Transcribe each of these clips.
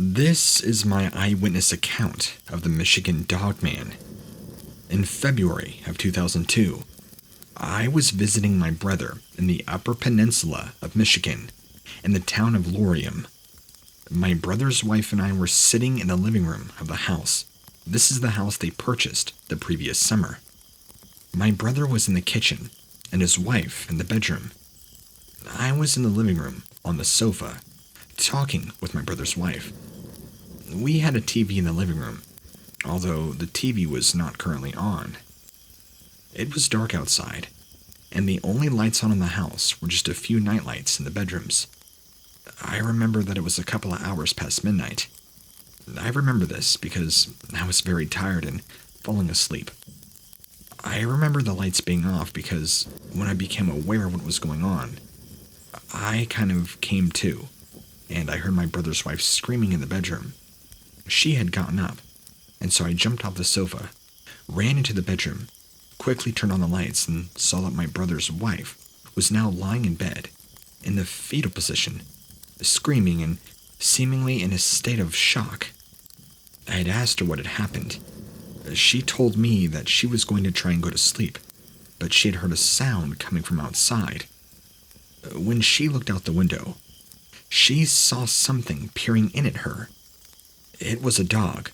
This is my eyewitness account of the Michigan Dogman. In February of 2002, I was visiting my brother in the Upper Peninsula of Michigan, in the town of Laurium. My brother's wife and I were sitting in the living room of the house. This is the house they purchased the previous summer. My brother was in the kitchen, and his wife in the bedroom. I was in the living room, on the sofa, talking with my brother's wife. We had a TV in the living room, although the TV was not currently on. It was dark outside, and the only lights on in the house were just a few nightlights in the bedrooms. I remember that it was a couple of hours past midnight. I remember this because I was very tired and falling asleep. I remember the lights being off because when I became aware of what was going on, I kind of came to, and I heard my brother's wife screaming in the bedroom. She had gotten up, and so I jumped off the sofa, ran into the bedroom, quickly turned on the lights, and saw that my brother's wife was now lying in bed, in the fetal position, screaming and seemingly in a state of shock. I had asked her what had happened. She told me that she was going to try and go to sleep, but she had heard a sound coming from outside. When she looked out the window, she saw something peering in at her. It was a dog,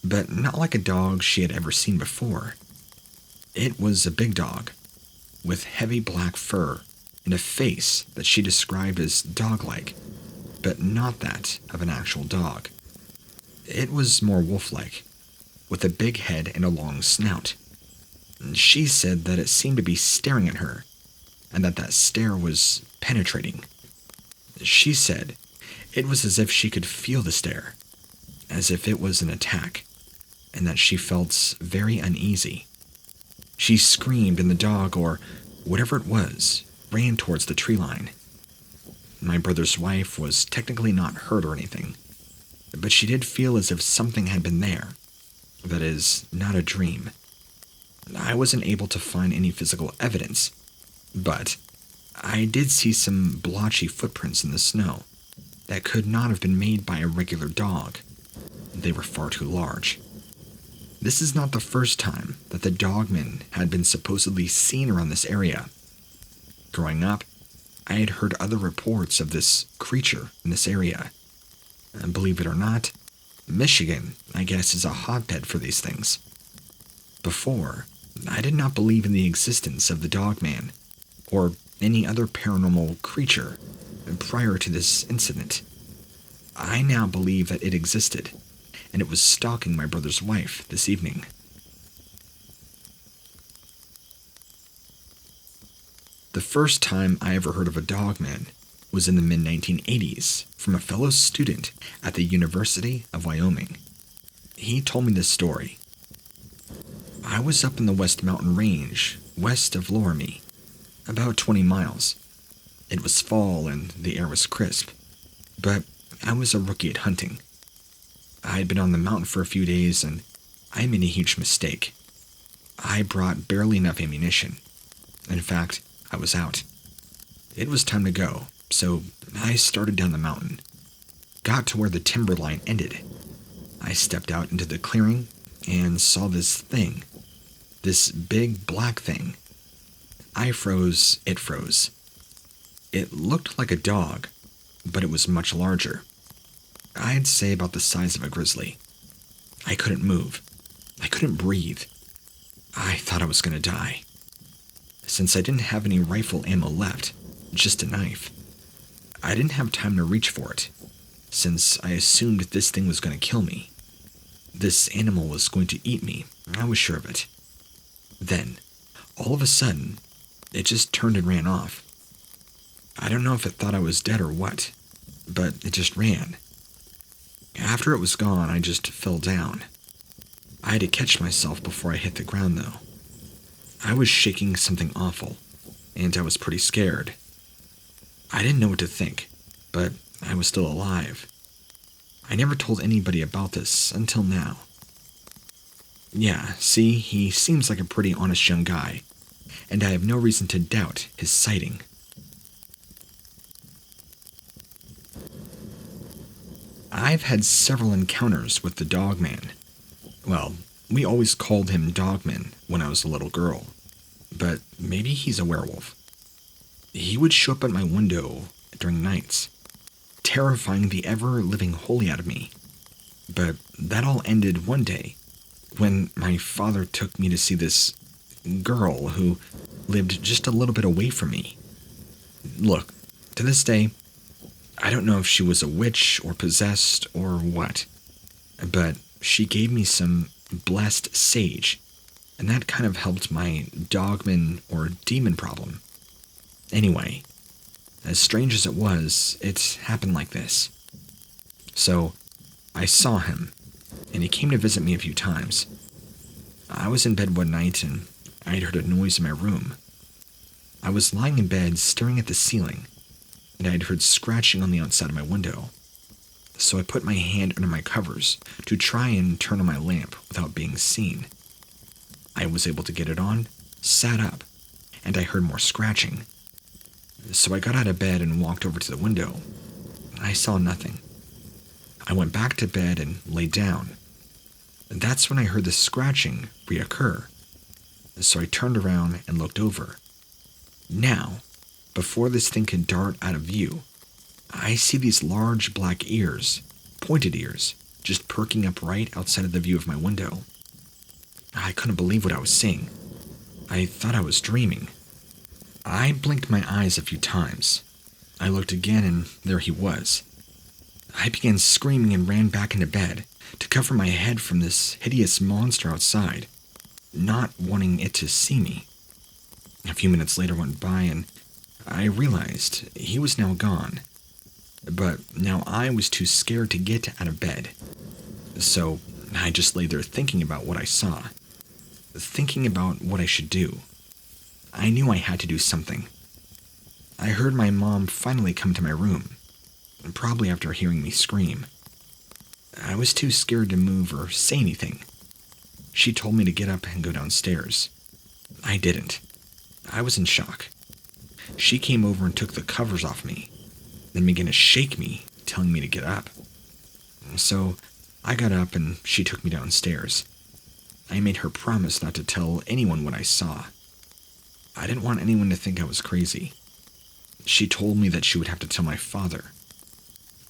but not like a dog she had ever seen before. It was a big dog, with heavy black fur and a face that she described as dog-like, but not that of an actual dog. It was more wolf-like, with a big head and a long snout. She said that it seemed to be staring at her, and that stare was penetrating. She said it was as if she could feel the stare, as if it was an attack, and that she felt very uneasy. She screamed, and the dog, or whatever it was, ran towards the tree line. My brother's wife was technically not hurt or anything, but she did feel as if something had been there. That is, not a dream. I wasn't able to find any physical evidence, but I did see some blotchy footprints in the snow that could not have been made by a regular dog. They were far too large. This is not the first time that the Dogman had been supposedly seen around this area. Growing up, I had heard other reports of this creature in this area. And believe it or not, Michigan, I guess, is a hotbed for these things. Before, I did not believe in the existence of the Dogman or any other paranormal creature prior to this incident. I now believe that it existed, and it was stalking my brother's wife this evening. The first time I ever heard of a Dogman was in the mid-1980s from a fellow student at the University of Wyoming. He told me this story. I was up in the West Mountain Range, west of Laramie, about 20 miles. It was fall and the air was crisp, but I was a rookie at hunting. I had been on the mountain for a few days and I made a huge mistake. I brought barely enough ammunition. In fact, I was out. It was time to go, so I started down the mountain. Got to where the timber line ended. I stepped out into the clearing and saw this thing. This big black thing. I froze, it froze. It looked like a dog, but it was much larger. I'd say about the size of a grizzly. I couldn't move. I couldn't breathe. I thought I was going to die. Since I didn't have any rifle ammo left, just a knife, I didn't have time to reach for it, since I assumed this thing was going to kill me. This animal was going to eat me, I was sure of it. Then, all of a sudden, it just turned and ran off. I don't know if it thought I was dead or what, but it just ran. After it was gone, I just fell down. I had to catch myself before I hit the ground, though. I was shaking something awful, and I was pretty scared. I didn't know what to think, but I was still alive. I never told anybody about this until now. Yeah, see, he seems like a pretty honest young guy, and I have no reason to doubt his sighting. I've had several encounters with the Dogman. Well, we always called him Dogman when I was a little girl, but maybe he's a werewolf. He would show up at my window during nights, terrifying the ever-living holy out of me. But that all ended one day when my father took me to see this girl who lived just a little bit away from me. Look, to this day, I don't know if she was a witch or possessed or what, but she gave me some blessed sage, and that kind of helped my dogman or demon problem. Anyway, as strange as it was, it happened like this. So, I saw him, and he came to visit me a few times. I was in bed one night, and I had heard a noise in my room. I was lying in bed staring at the ceiling, and I had heard scratching on the outside of my window. So I put my hand under my covers to try and turn on my lamp without being seen. I was able to get it on, sat up, and I heard more scratching. So I got out of bed and walked over to the window. I saw nothing. I went back to bed and lay down. That's when I heard the scratching reoccur. So I turned around and looked over. Now, before this thing could dart out of view, I see these large black ears, pointed ears, just perking up right outside of the view of my window. I couldn't believe what I was seeing. I thought I was dreaming. I blinked my eyes a few times. I looked again, and there he was. I began screaming and ran back into bed to cover my head from this hideous monster outside, not wanting it to see me. A few minutes later went by, and I realized he was now gone. But now I was too scared to get out of bed. So I just lay there thinking about what I saw, thinking about what I should do. I knew I had to do something. I heard my mom finally come to my room, probably after hearing me scream. I was too scared to move or say anything. She told me to get up and go downstairs. I didn't. I was in shock. She came over and took the covers off me, then began to shake me, telling me to get up. So I got up and she took me downstairs. I made her promise not to tell anyone what I saw. I didn't want anyone to think I was crazy. She told me that she would have to tell my father.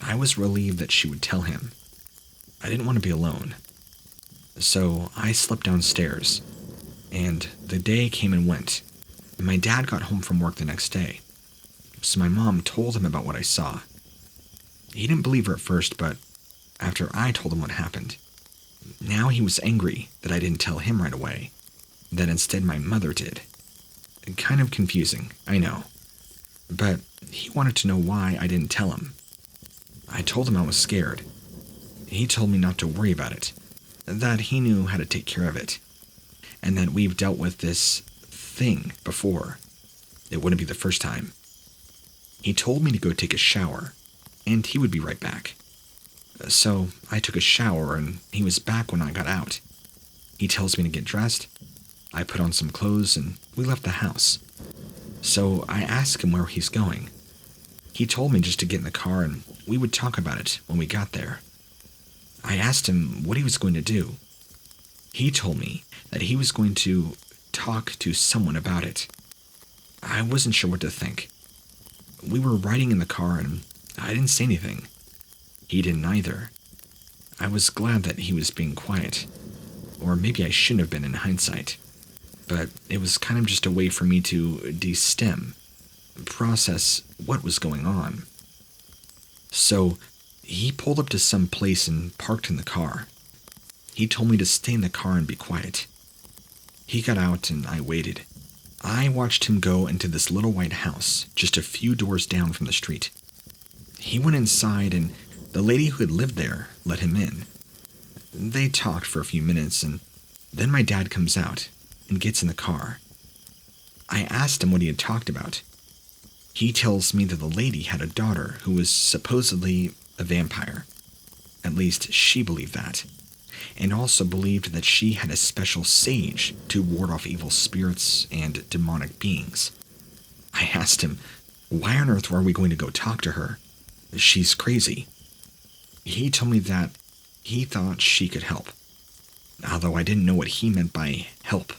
I was relieved that she would tell him. I didn't want to be alone. So I slept downstairs, and the day came and went, and my dad got home from work the next day. So my mom told him about what I saw. He didn't believe her at first, but after I told him what happened, now he was angry that I didn't tell him right away, that instead my mother did. Kind of confusing, I know. But he wanted to know why I didn't tell him. I told him I was scared. He told me not to worry about it, that he knew how to take care of it, and that we've dealt with this thing before. It wouldn't be the first time. He told me to go take a shower, and he would be right back. So I took a shower, and he was back when I got out. He tells me to get dressed. I put on some clothes, and we left the house. So I asked him where he's going. He told me just to get in the car, and we would talk about it when we got there. I asked him what he was going to do. He told me that he was going to talk to someone about it. I wasn't sure what to think. We were riding in the car, and I didn't say anything. He didn't either. I was glad that he was being quiet. Or maybe I shouldn't have been in hindsight. But it was kind of just a way for me to de-stem, process what was going on. So he pulled up to some place and parked in the car. He told me to stay in the car and be quiet. He got out and I waited. I watched him go into this little white house just a few doors down from the street. He went inside and the lady who had lived there let him in. They talked for a few minutes and then my dad comes out and gets in the car. I asked him what he had talked about. He tells me that the lady had a daughter who was supposedly a vampire. At least she believed that, and also believed that she had a special sage to ward off evil spirits and demonic beings. I asked him, why on earth are we going to go talk to her? She's crazy. He told me that he thought she could help, although I didn't know what he meant by help.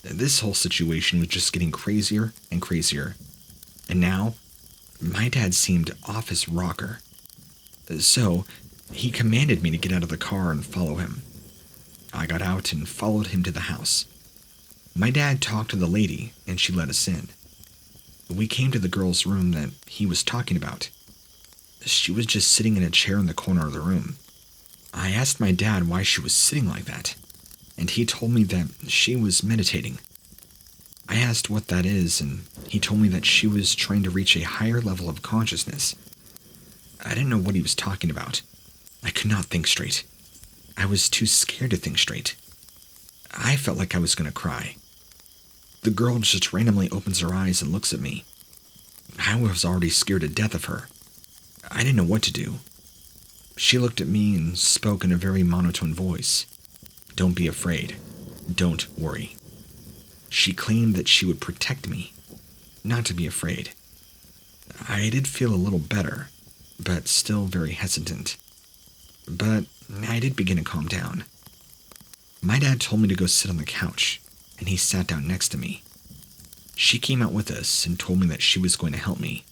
This whole situation was just getting crazier and crazier, and now my dad seemed off his rocker. So he commanded me to get out of the car and follow him. I got out and followed him to the house. My dad talked to the lady, and she let us in. We came to the girl's room that he was talking about. She was just sitting in a chair in the corner of the room. I asked my dad why she was sitting like that, and he told me that she was meditating. I asked what that is, and he told me that she was trying to reach a higher level of consciousness. I didn't know what he was talking about. I could not think straight. I was too scared to think straight. I felt like I was going to cry. The girl just randomly opens her eyes and looks at me. I was already scared to death of her. I didn't know what to do. She looked at me and spoke in a very monotone voice. "Don't be afraid. Don't worry." She claimed that she would protect me, not to be afraid. I did feel a little better, but still very hesitant. But I did begin to calm down. My dad told me to go sit on the couch, and he sat down next to me. She came out with us and told me that she was going to help me.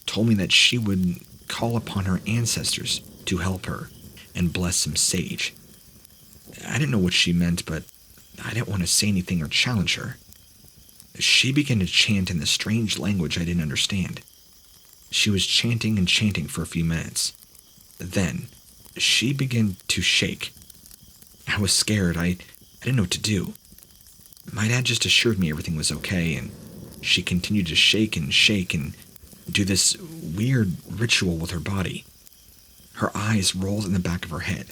Told me that she would call upon her ancestors to help her and bless some sage. I didn't know what she meant, but I didn't want to say anything or challenge her. She began to chant in this strange language I didn't understand. She was chanting and chanting for a few minutes. Then, she began to shake. I was scared. I didn't know what to do. My dad just assured me everything was okay, and she continued to shake and do this weird ritual with her body. Her eyes rolled in the back of her head.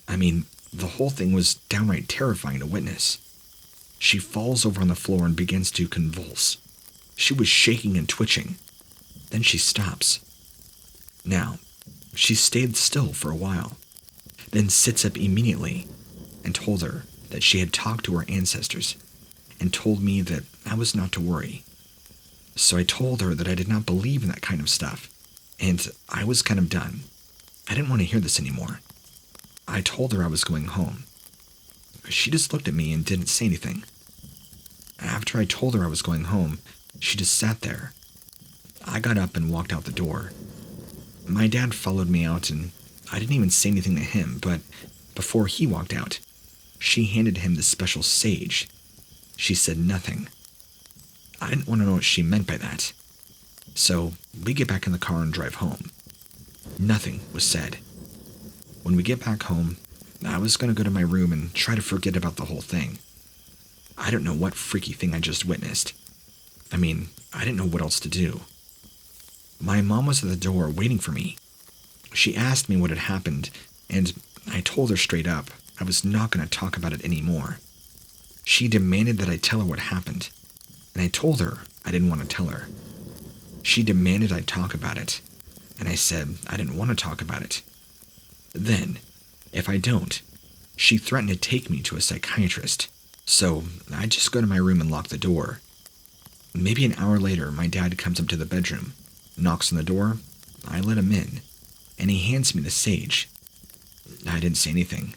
I mean, the whole thing was downright terrifying to witness. She falls over on the floor and begins to convulse. She was shaking and twitching. Then she stops. Now, she stayed still for a while, then sits up immediately and told her that she had talked to her ancestors and told me that I was not to worry. So I told her that I did not believe in that kind of stuff, and I was kind of done. I didn't want to hear this anymore. I told her I was going home. She just looked at me and didn't say anything. After I told her I was going home, she just sat there. I got up and walked out the door. My dad followed me out, and I didn't even say anything to him, but before he walked out, she handed him the special sage. She said nothing. I didn't want to know what she meant by that. So we get back in the car and drive home. Nothing was said. When we get back home, I was going to go to my room and try to forget about the whole thing. I don't know what freaky thing I just witnessed. I mean, I didn't know what else to do. My mom was at the door waiting for me. She asked me what had happened, and I told her straight up I was not going to talk about it anymore. She demanded that I tell her what happened, and I told her I didn't want to tell her. She demanded I talk about it, and I said I didn't want to talk about it. Then, if I don't, she threatened to take me to a psychiatrist, so I just go to my room and lock the door. Maybe an hour later, my dad comes up to the bedroom, knocks on the door, I let him in, and he hands me the sage. I didn't say anything.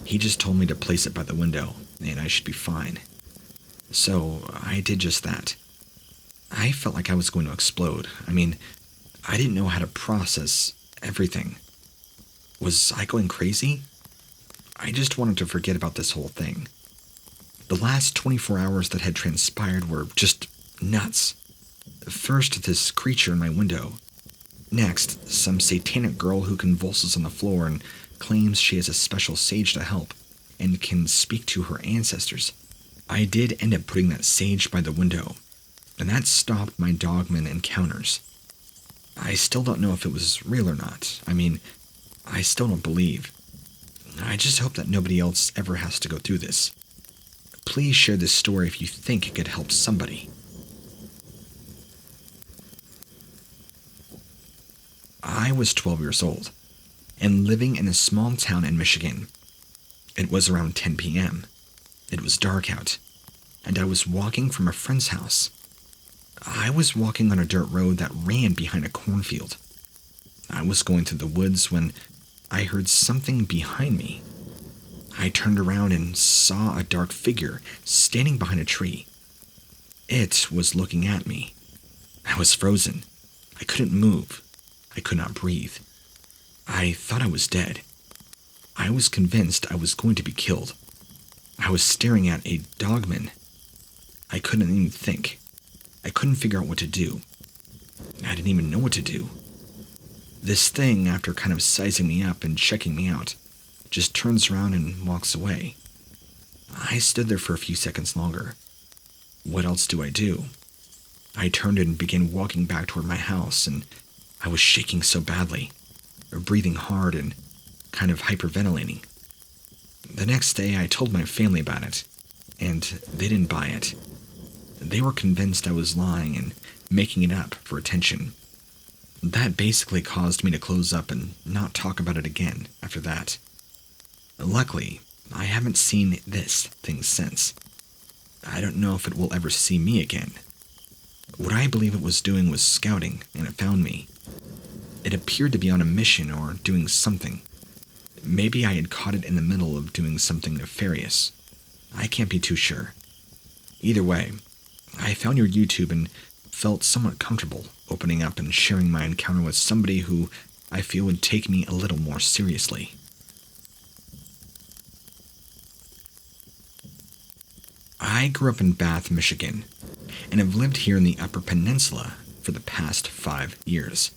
He just told me to place it by the window, and I should be fine. So I did just that. I felt like I was going to explode. I mean, I didn't know how to process everything. Was I going crazy? I just wanted to forget about this whole thing. The last 24 hours that had transpired were just nuts. First, this creature in my window. Next, some satanic girl who convulses on the floor and claims she has a special sage to help and can speak to her ancestors. I did end up putting that sage by the window, and that stopped my Dogman encounters. I still don't know if it was real or not. I mean, I still don't believe. I just hope that nobody else ever has to go through this. Please share this story if you think it could help somebody. I was 12 years old and living in a small town in Michigan. It was around 10 p.m. It was dark out, and I was walking from a friend's house. I was walking on a dirt road that ran behind a cornfield. I was going through the woods when I heard something behind me. I turned around and saw a dark figure standing behind a tree. It was looking at me. I was frozen. I couldn't move. I could not breathe. I thought I was dead. I was convinced I was going to be killed. I was staring at a dogman. I couldn't even think. I couldn't figure out what to do. I didn't even know what to do. This thing, after kind of sizing me up and checking me out, just turns around and walks away. I stood there for a few seconds longer. What else do I do? I turned and began walking back toward my house, and I was shaking so badly, breathing hard and kind of hyperventilating. The next day, I told my family about it, and they didn't buy it. They were convinced I was lying and making it up for attention. That basically caused me to close up and not talk about it again after that. Luckily, I haven't seen this thing since. I don't know if it will ever see me again. What I believe it was doing was scouting, and it found me. It appeared to be on a mission or doing something. Maybe I had caught it in the middle of doing something nefarious. I can't be too sure. Either way, I found your YouTube and felt somewhat comfortable opening up and sharing my encounter with somebody who I feel would take me a little more seriously. I grew up in Bath, Michigan, and have lived here in the Upper Peninsula for the past 5 years.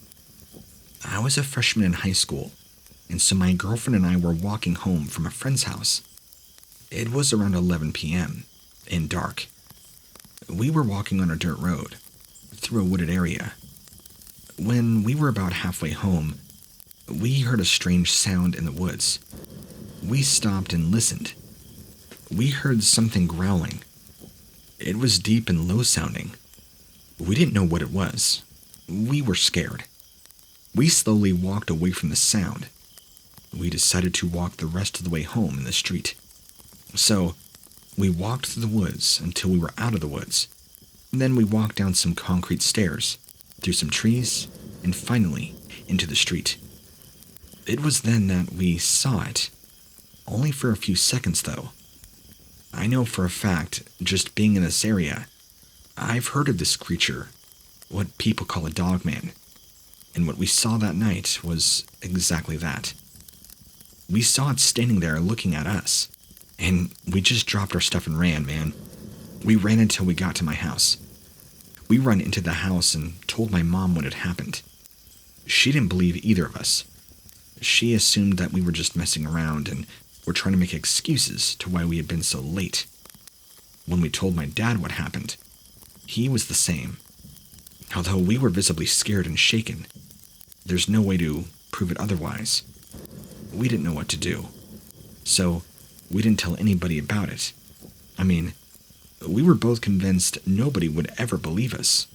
I was a freshman in high school, and so my girlfriend and I were walking home from a friend's house. It was around 11 p.m. and dark. We were walking on a dirt road through a wooded area. When we were about halfway home, we heard a strange sound in the woods. We stopped and listened. We heard something growling. It was deep and low sounding. We didn't know what it was. We were scared. We slowly walked away from the sound. We decided to walk the rest of the way home in the street. So, we walked through the woods until we were out of the woods. Then we walked down some concrete stairs, through some trees, and finally into the street. It was then that we saw it. Only for a few seconds, though. I know for a fact, just being in this area, I've heard of this creature, what people call a dogman, and what we saw that night was exactly that. We saw it standing there looking at us, and we just dropped our stuff and ran, man. We ran until we got to my house. We ran into the house and told my mom what had happened. She didn't believe either of us. She assumed that we were just messing around and were trying to make excuses to why we had been so late. When we told my dad what happened, he was the same. Although we were visibly scared and shaken, there's no way to prove it otherwise. We didn't know what to do, so we didn't tell anybody about it. I mean, we were both convinced nobody would ever believe us.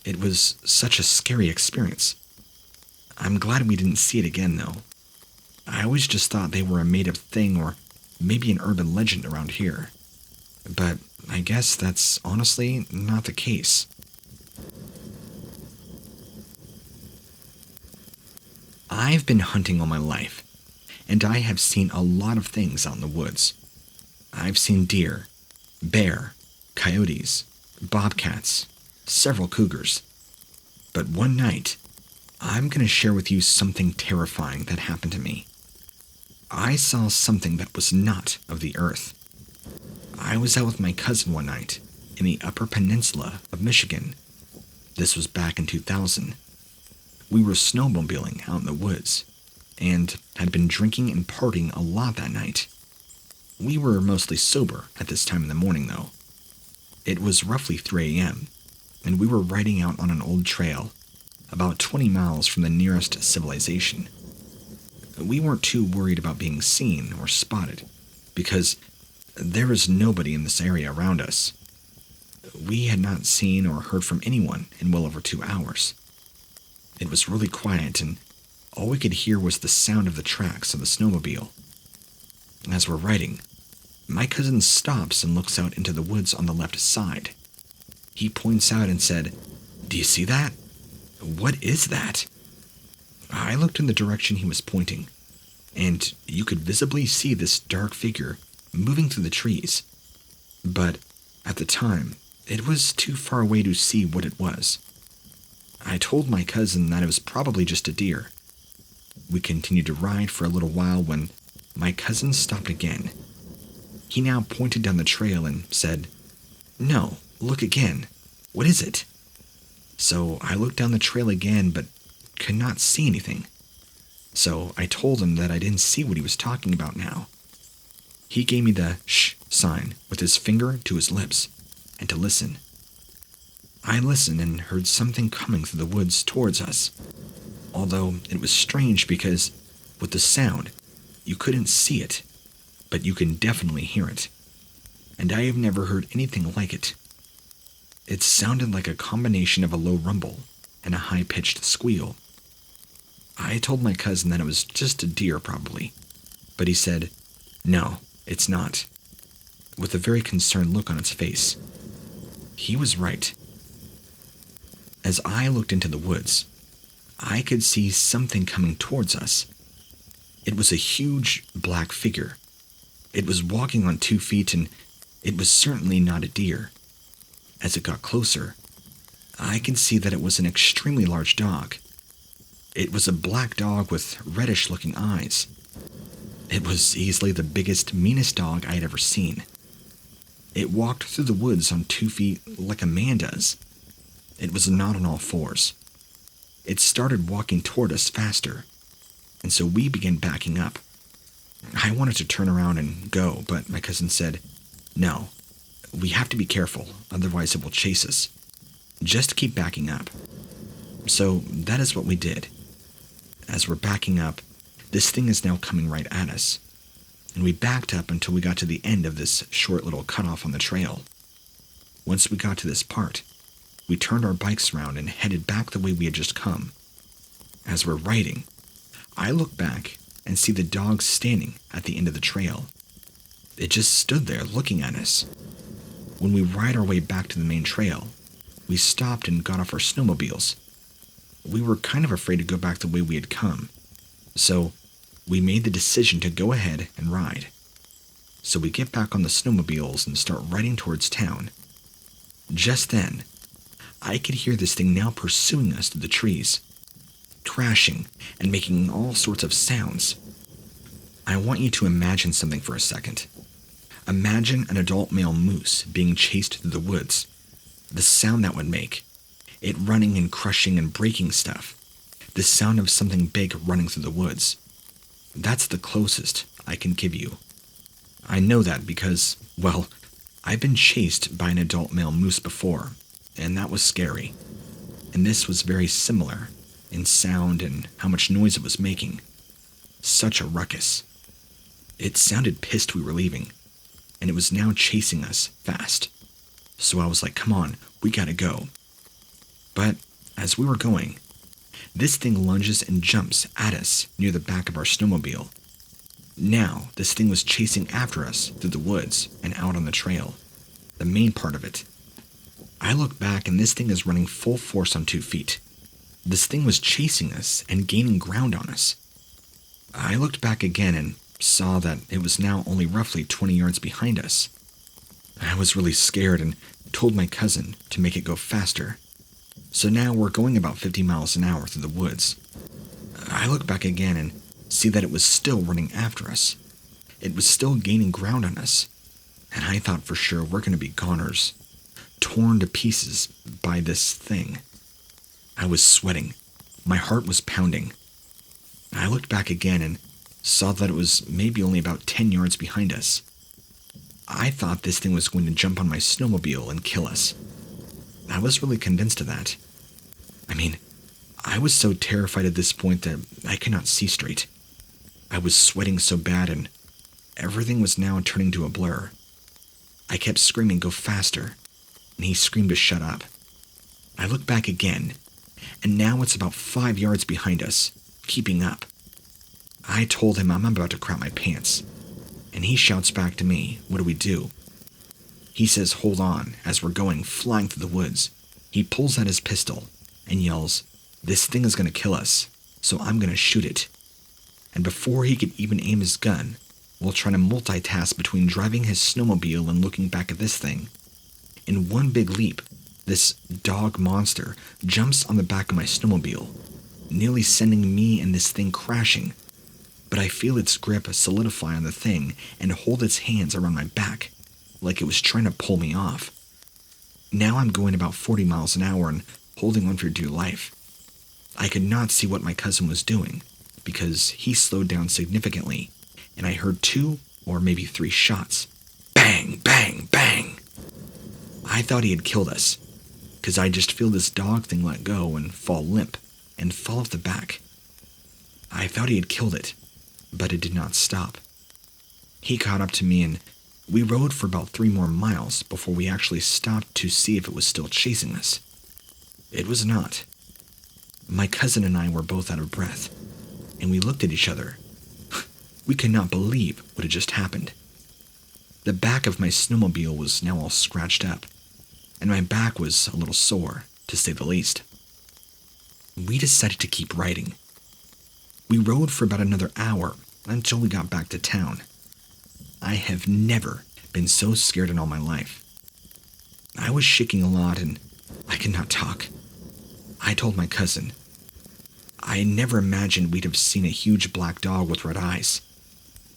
It was such a scary experience. I'm glad we didn't see it again, though. I always just thought they were a made-up thing or maybe an urban legend around here. But I guess that's honestly not the case. I've been hunting all my life, and I have seen a lot of things out in the woods. I've seen deer, bear, coyotes, bobcats, several cougars. But one night, I'm going to share with you something terrifying that happened to me. I saw something that was not of the earth. I was out with my cousin one night in the Upper Peninsula of Michigan. This was back in 2000. We were snowmobiling out in the woods and had been drinking and partying a lot that night. We were mostly sober at this time in the morning, though. It was roughly 3 a.m., and we were riding out on an old trail about 20 miles from the nearest civilization. We weren't too worried about being seen or spotted, because there was nobody in this area around us. We had not seen or heard from anyone in well over 2 hours. It was really quiet, and all we could hear was the sound of the tracks of the snowmobile. As we're riding, my cousin stops and looks out into the woods on the left side. He points out and said, "Do you see that? What is that?" I looked in the direction he was pointing, and you could visibly see this dark figure moving through the trees. But at the time, it was too far away to see what it was. I told my cousin that it was probably just a deer. We continued to ride for a little while when my cousin stopped again. He now pointed down the trail and said, "No, look again. What is it?" So I looked down the trail again, but could not see anything. So I told him that I didn't see what he was talking about now. He gave me the shh sign with his finger to his lips and to listen. I listened and heard something coming through the woods towards us, although it was strange because with the sound, you couldn't see it, but you can definitely hear it, and I have never heard anything like it. It sounded like a combination of a low rumble and a high-pitched squeal. I told my cousin that it was just a deer probably, but he said, "No, it's not," with a very concerned look on its face. He was right. As I looked into the woods, I could see something coming towards us. It was a huge black figure. It was walking on 2 feet, and it was certainly not a deer. As it got closer, I could see that it was an extremely large dog. It was a black dog with reddish-looking eyes. It was easily the biggest, meanest dog I had ever seen. It walked through the woods on 2 feet like a man does. It was not on all fours. It started walking toward us faster, and so we began backing up. I wanted to turn around and go, but my cousin said, "No, we have to be careful, otherwise it will chase us. Just keep backing up." So that is what we did. As we're backing up, this thing is now coming right at us, and we backed up until we got to the end of this short little cutoff on the trail. Once we got to this part, we turned our bikes around and headed back the way we had just come. As we're riding, I look back and see the dog standing at the end of the trail. It just stood there looking at us. When we ride our way back to the main trail, we stopped and got off our snowmobiles. We were kind of afraid to go back the way we had come, so we made the decision to go ahead and ride. So we get back on the snowmobiles and start riding towards town. Just then, I could hear this thing now pursuing us through the trees, crashing and making all sorts of sounds. I want you to imagine something for a second. Imagine an adult male moose being chased through the woods. The sound that would make. It running and crushing and breaking stuff. The sound of something big running through the woods. That's the closest I can give you. I know that because, well, I've been chased by an adult male moose before, and that was scary. And this was very similar in sound and how much noise it was making. Such a ruckus. It sounded pissed we were leaving, and it was now chasing us fast. So I was like, come on, we gotta go. But as we were going, this thing lunges and jumps at us near the back of our snowmobile. Now, this thing was chasing after us through the woods and out on the trail, the main part of it. I look back and this thing is running full force on 2 feet. This thing was chasing us and gaining ground on us. I looked back again and saw that it was now only roughly 20 yards behind us. I was really scared and told my cousin to make it go faster. So now we're going about 50 miles an hour through the woods. I look back again and see that it was still running after us. It was still gaining ground on us. And I thought for sure we're going to be goners, torn to pieces by this thing. I was sweating. My heart was pounding. I looked back again and saw that it was maybe only about 10 yards behind us. I thought this thing was going to jump on my snowmobile and kill us. I was really convinced of that. I mean, I was so terrified at this point that I could not see straight. I was sweating so bad and everything was now turning to a blur. I kept screaming, "Go faster," and he screamed to shut up. I looked back again, and now it's about 5 yards behind us, keeping up. I told him I'm about to crap my pants, and he shouts back to me, "What do we do?" He says, "Hold on," as we're going flying through the woods. He pulls out his pistol and yells, "This thing is going to kill us. so I'm gonna shoot it. And before he could even aim his gun, while trying to multitask between driving his snowmobile and looking back at this thing, in one big leap, this dog monster jumps on the back of my snowmobile, nearly sending me and this thing crashing. But I feel its grip solidify on the thing and hold its hands around my back, like it was trying to pull me off. Now I'm going about 40 miles an hour and holding on for dear life. I could not see what my cousin was doing, because he slowed down significantly, and I heard 2 or maybe 3 shots. Bang, bang, bang! I thought he had killed us, because I just feel this dog thing let go and fall limp, and fall off the back. I thought he had killed it, but it did not stop. He caught up to me and we rode for about 3 more miles before we actually stopped to see if it was still chasing us. It was not. My cousin and I were both out of breath, and we looked at each other. We could not believe what had just happened. The back of my snowmobile was now all scratched up, and my back was a little sore, to say the least. We decided to keep riding. We rode for about another hour until we got back to town. I have never been so scared in all my life. I was shaking a lot and I could not talk. I told my cousin, I never imagined we'd have seen a huge black dog with red eyes.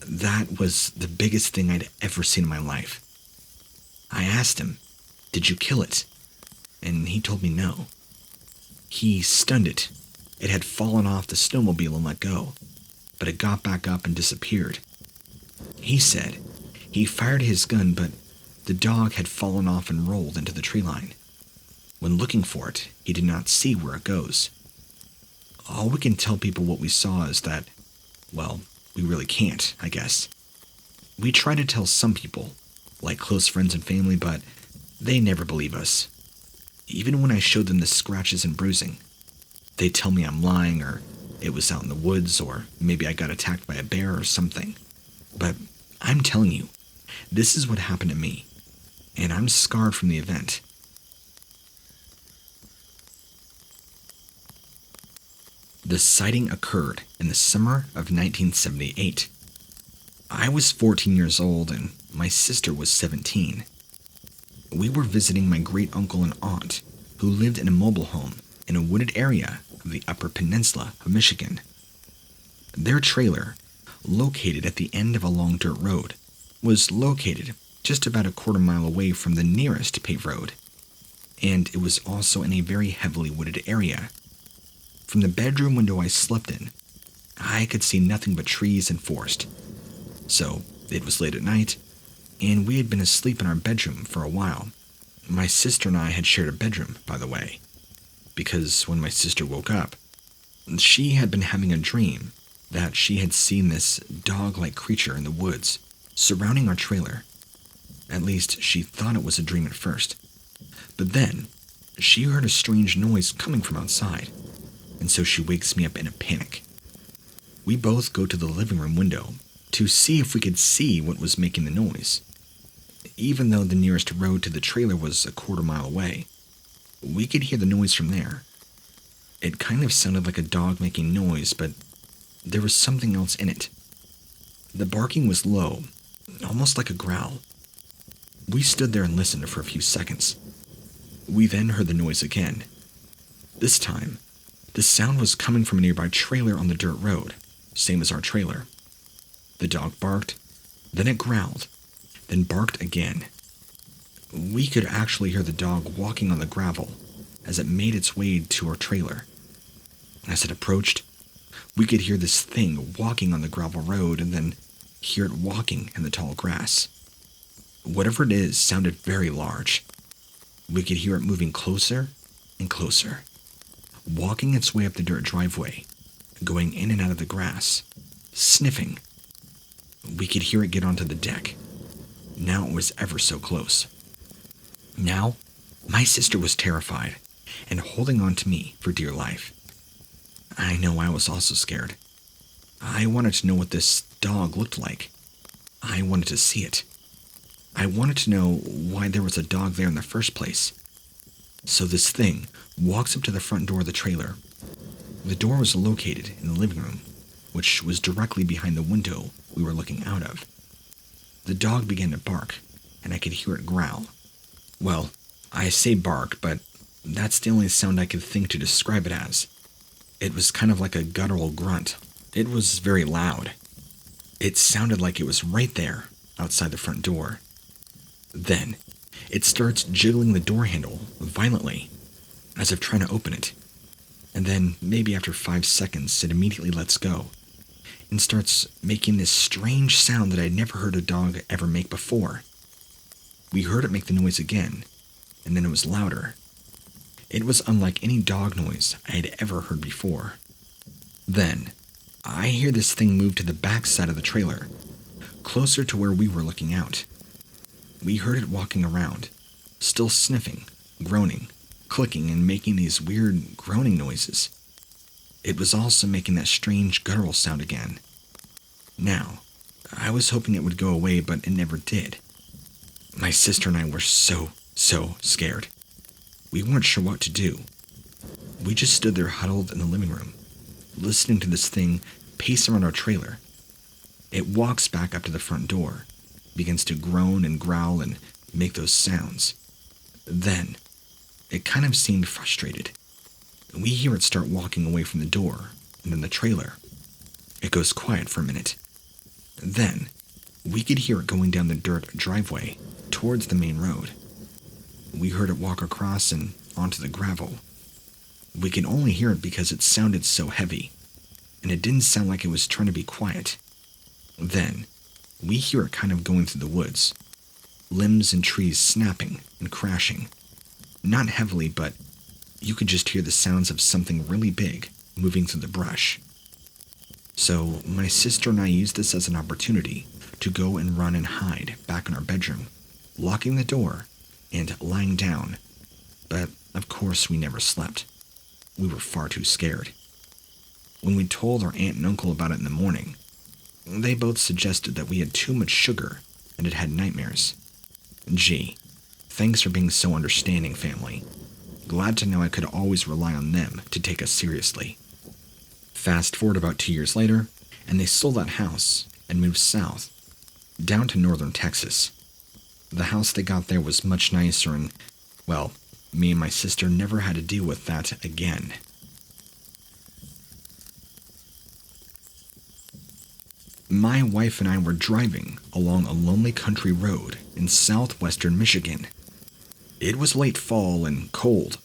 That was the biggest thing I'd ever seen in my life. I asked him, did you kill it? And he told me no. He stunned it. It had fallen off the snowmobile and let go, but it got back up and disappeared. He said he fired his gun, but the dog had fallen off and rolled into the tree line. When looking for it, he did not see where it goes. All we can tell people what we saw is that, well, we really can't, I guess. We try to tell some people, like close friends and family, but they never believe us. Even when I showed them the scratches and bruising, they tell me I'm lying, or it was out in the woods, or maybe I got attacked by a bear or something. But I'm telling you, this is what happened to me, and I'm scarred from the event. The sighting occurred in the summer of 1978. I was 14 years old and my sister was 17. We were visiting my great uncle and aunt, who lived in a mobile home in a wooded area of the Upper Peninsula of Michigan. Their trailer, located at the end of a long dirt road, was located just about a quarter mile away from the nearest paved road, and it was also in a very heavily wooded area. From the bedroom window I slept in, I could see nothing but trees and forest. So, it was late at night, and we had been asleep in our bedroom for a while. My sister and I had shared a bedroom, by the way, because when my sister woke up, she had been having a dream that she had seen this dog-like creature in the woods surrounding our trailer. At least, she thought it was a dream at first. But then, she heard a strange noise coming from outside, and so she wakes me up in a panic. We both go to the living room window to see if we could see what was making the noise. Even though the nearest road to the trailer was a quarter mile away, we could hear the noise from there. It kind of sounded like a dog making noise, but there was something else in it. The barking was low, almost like a growl. We stood there and listened for a few seconds. We then heard the noise again. This time, the sound was coming from a nearby trailer on the dirt road, same as our trailer. The dog barked, then it growled, then barked again. We could actually hear the dog walking on the gravel as it made its way to our trailer. As it approached, we could hear this thing walking on the gravel road and then hear it walking in the tall grass. Whatever it is sounded very large. We could hear it moving closer and closer, walking its way up the dirt driveway, going in and out of the grass, sniffing. We could hear it get onto the deck. Now it was ever so close. Now, my sister was terrified and holding on to me for dear life. I know I was also scared. I wanted to know what this dog looked like. I wanted to see it. I wanted to know why there was a dog there in the first place. So this thing walks up to the front door of the trailer. The door was located in the living room, which was directly behind the window we were looking out of. The dog began to bark, and I could hear it growl. Well, I say bark, but that's the only sound I could think to describe it as. It was kind of like a guttural grunt. It was very loud. It sounded like it was right there, outside the front door. Then, it starts jiggling the door handle violently, as if trying to open it. And then, maybe after 5 seconds, it immediately lets go, and starts making this strange sound that I'd never heard a dog ever make before. We heard it make the noise again, and then it was louder. It was unlike any dog noise I had ever heard before. Then, I hear this thing move to the back side of the trailer, closer to where we were looking out. We heard it walking around, still sniffing, groaning, clicking, and making these weird groaning noises. It was also making that strange guttural sound again. Now, I was hoping it would go away, but it never did. My sister and I were so scared. We weren't sure what to do. We just stood there huddled in the living room, listening to this thing pace around our trailer. It walks back up to the front door, begins to groan and growl and make those sounds. Then, it kind of seemed frustrated. We hear it start walking away from the door and then the trailer. It goes quiet for a minute. Then, we could hear it going down the dirt driveway towards the main road. We heard it walk across and onto the gravel. We could only hear it because it sounded so heavy, and it didn't sound like it was trying to be quiet. Then, we hear it kind of going through the woods, limbs and trees snapping and crashing. Not heavily, but you could just hear the sounds of something really big moving through the brush. So, my sister and I used this as an opportunity to go and run and hide back in our bedroom, locking the door and lying down. But, of course, we never slept. We were far too scared. When we told our aunt and uncle about it in the morning, they both suggested that we had too much sugar and had had nightmares. Gee, thanks for being so understanding, family. Glad to know I could always rely on them to take us seriously. Fast forward about 2 years later, and they sold that house and moved south, down to northern Texas. The house they got there was much nicer and, well, me and my sister never had to deal with that again. My wife and I were driving along a lonely country road in southwestern Michigan. It was late fall and cold,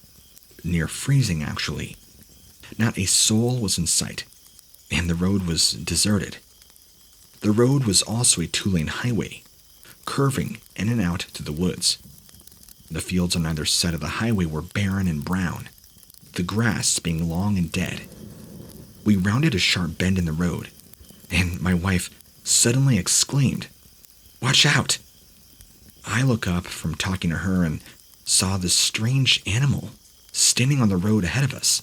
near freezing actually. Not a soul was in sight, and the road was deserted. The road was also a 2-lane highway, curving in and out to the woods. The fields on either side of the highway were barren and brown, the grass being long and dead. We rounded a sharp bend in the road, and my wife suddenly exclaimed, "Watch out!" I look up from talking to her and saw this strange animal standing on the road ahead of us.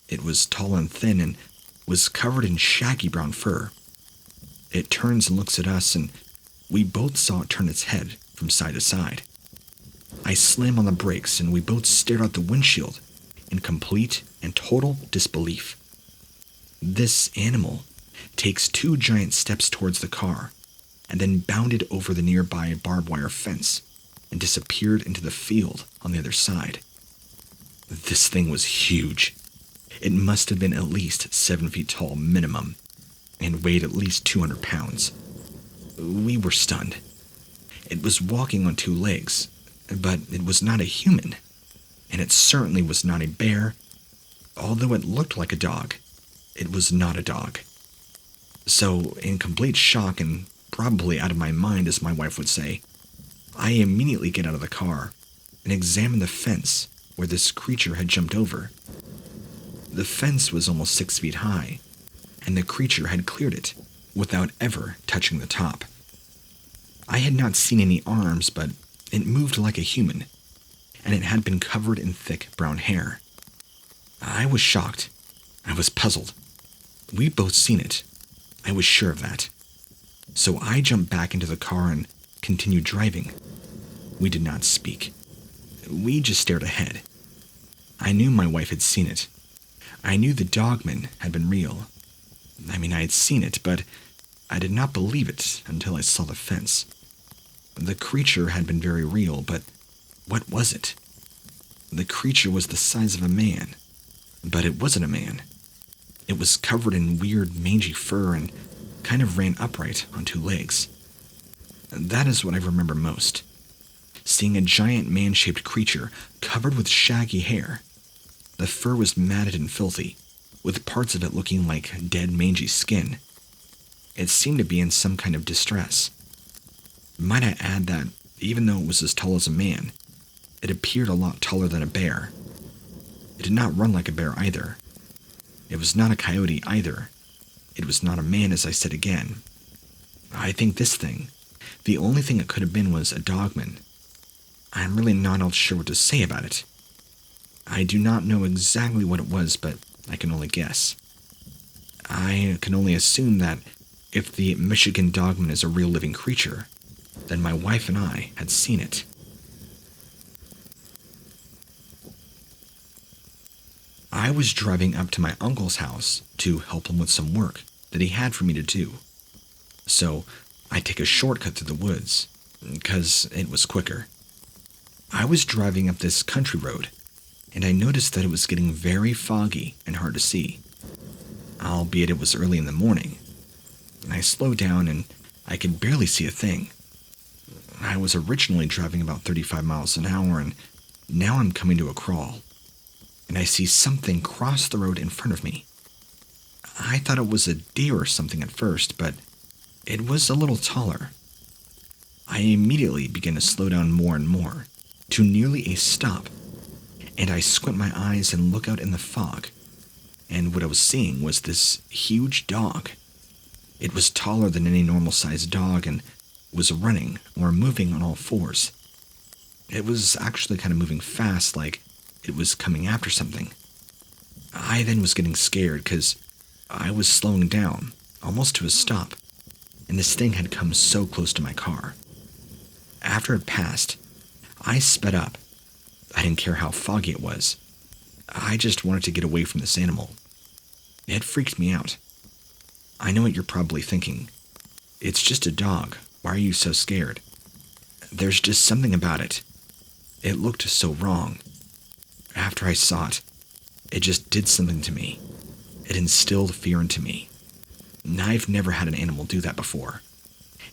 It was tall and thin and was covered in shaggy brown fur. It turns and looks at us, and we both saw it turn its head from side to side. I slammed on the brakes, and we both stared out the windshield in complete and total disbelief. This animal takes 2 giant steps towards the car, and then bounded over the nearby barbed wire fence and disappeared into the field on the other side. This thing was huge. It must have been at least 7 feet tall minimum, and weighed at least 200 pounds. We were stunned. It was walking on 2 legs, but it was not a human, and it certainly was not a bear. Although it looked like a dog, it was not a dog. So, in complete shock and probably out of my mind, as my wife would say, I immediately get out of the car and examine the fence where this creature had jumped over. The fence was almost 6 feet high, and the creature had cleared it without ever touching the top. I had not seen any arms, but it moved like a human, and it had been covered in thick brown hair. I was shocked. I was puzzled. We'd both seen it. I was sure of that. So I jumped back into the car and continued driving. We did not speak. We just stared ahead. I knew my wife had seen it. I knew the Dogman had been real. I mean, I had seen it, but I did not believe it until I saw the fence. The creature had been very real, but what was it? The creature was the size of a man, but it wasn't a man. It was covered in weird mangy fur and kind of ran upright on two legs. That is what I remember most. Seeing a giant man-shaped creature covered with shaggy hair. The fur was matted and filthy, with parts of it looking like dead mangy skin. It seemed to be in some kind of distress. Might I add that, even though it was as tall as a man, it appeared a lot taller than a bear. It did not run like a bear either. It was not a coyote either. It was not a man, as I said again. I think this thing, the only thing it could have been, was a Dogman. I'm really not all sure what to say about it. I do not know exactly what it was, but I can only guess. I can only assume that if the Michigan Dogman is a real living creature, then my wife and I had seen it. I was driving up to my uncle's house to help him with some work that he had for me to do. So I take a shortcut through the woods, because it was quicker. I was driving up this country road, and I noticed that it was getting very foggy and hard to see, albeit it was early in the morning. I slowed down and I could barely see a thing. I was originally driving about 35 miles an hour, and now I'm coming to a crawl, and I see something cross the road in front of me. I thought it was a deer or something at first, but it was a little taller. I immediately began to slow down more and more, to nearly a stop, and I squint my eyes and look out in the fog, and what I was seeing was this huge dog. It was taller than any normal-sized dog and was running or moving on all fours. It was actually kind of moving fast, like it was coming after something. I then was getting scared because I was slowing down, almost to a stop, and this thing had come so close to my car. After it passed, I sped up. I didn't care how foggy it was. I just wanted to get away from this animal. It freaked me out. I know what you're probably thinking. It's just a dog. Why are you so scared? There's just something about it. It looked so wrong. After I saw it, it just did something to me. It instilled fear into me. And I've never had an animal do that before.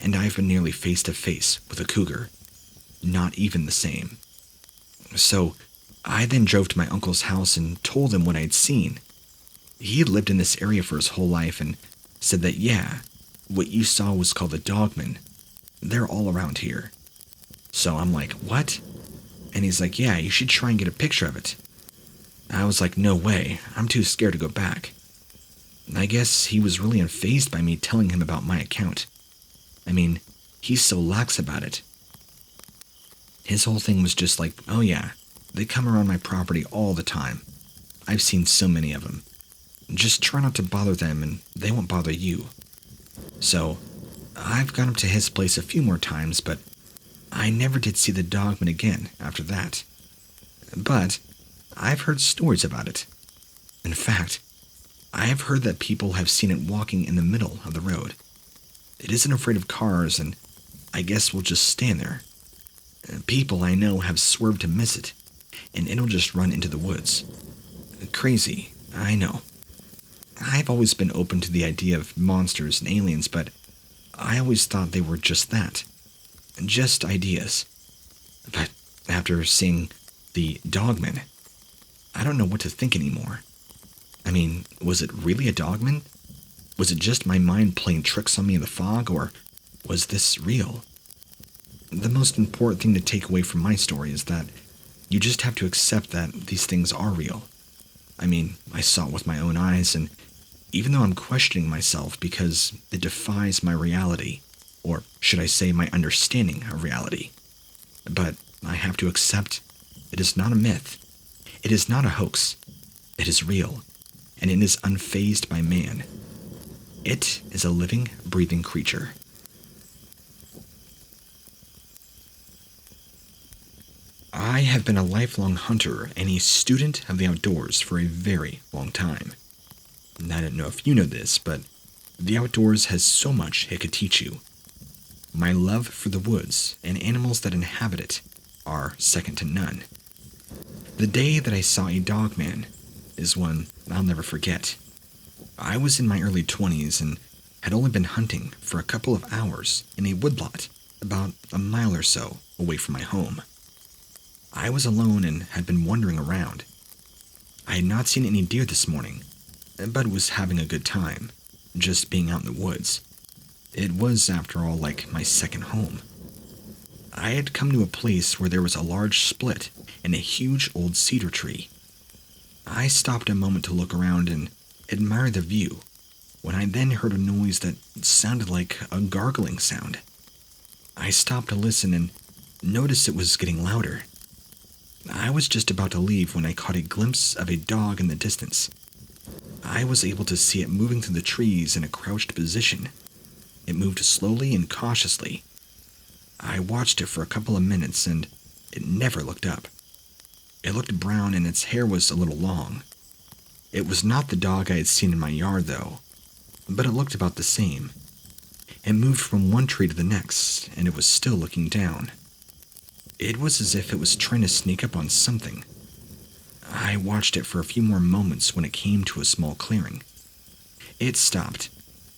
And I've been nearly face to face with a cougar. Not even the same. So, I then drove to my uncle's house and told him what I had seen. He had lived in this area for his whole life and said that, yeah, what you saw was called a Dogman. They're all around here. So I'm like, what? And he's like, yeah, you should try and get a picture of it. I was like, no way, I'm too scared to go back. I guess he was really unfazed by me telling him about my account. I mean, he's so lax about it. His whole thing was just like, oh yeah, they come around my property all the time. I've seen so many of them. Just try not to bother them and they won't bother you. So, I've gone up to his place a few more times, but I never did see the Dogman again after that. But I've heard stories about it. In fact, I have heard that people have seen it walking in the middle of the road. It isn't afraid of cars, and I guess will just stand there. People I know have swerved to miss it, and it'll just run into the woods. Crazy, I know. I've always been open to the idea of monsters and aliens, but I always thought they were just that. Just ideas. But after seeing the Dogman, I don't know what to think anymore. I mean, was it really a Dogman? Was it just my mind playing tricks on me in the fog, or was this real? The most important thing to take away from my story is that you just have to accept that these things are real. I mean, I saw it with my own eyes, and even though I'm questioning myself because it defies my reality, or should I say my understanding of reality, but I have to accept it is not a myth. It is not a hoax. It is real, and it is unfazed by man. It is a living, breathing creature. I I have been a lifelong hunter and a student of the outdoors for a very long time. And I don't know if you know this, but the outdoors has so much it could teach you. My love for the woods and animals that inhabit it are second to none. The day that I saw a dogman is one I'll never forget. I was in my early 20s and had only been hunting for a couple of hours in a woodlot about a mile or so away from my home. I was alone and had been wandering around. I had not seen any deer this morning, but was having a good time, just being out in the woods. It was, after all, like my second home. I had come to a place where there was a large split in a huge old cedar tree. I stopped a moment to look around and admire the view, when I then heard a noise that sounded like a gargling sound. I stopped to listen and noticed it was getting louder. I was just about to leave when I caught a glimpse of a dog in the distance. I was able to see it moving through the trees in a crouched position. It moved slowly and cautiously. I watched it for a couple of minutes and it never looked up. It looked brown and its hair was a little long. It was not the dog I had seen in my yard, though, but it looked about the same. It moved from one tree to the next, and it was still looking down. It was as if it was trying to sneak up on something. I watched it for a few more moments when it came to a small clearing. It stopped,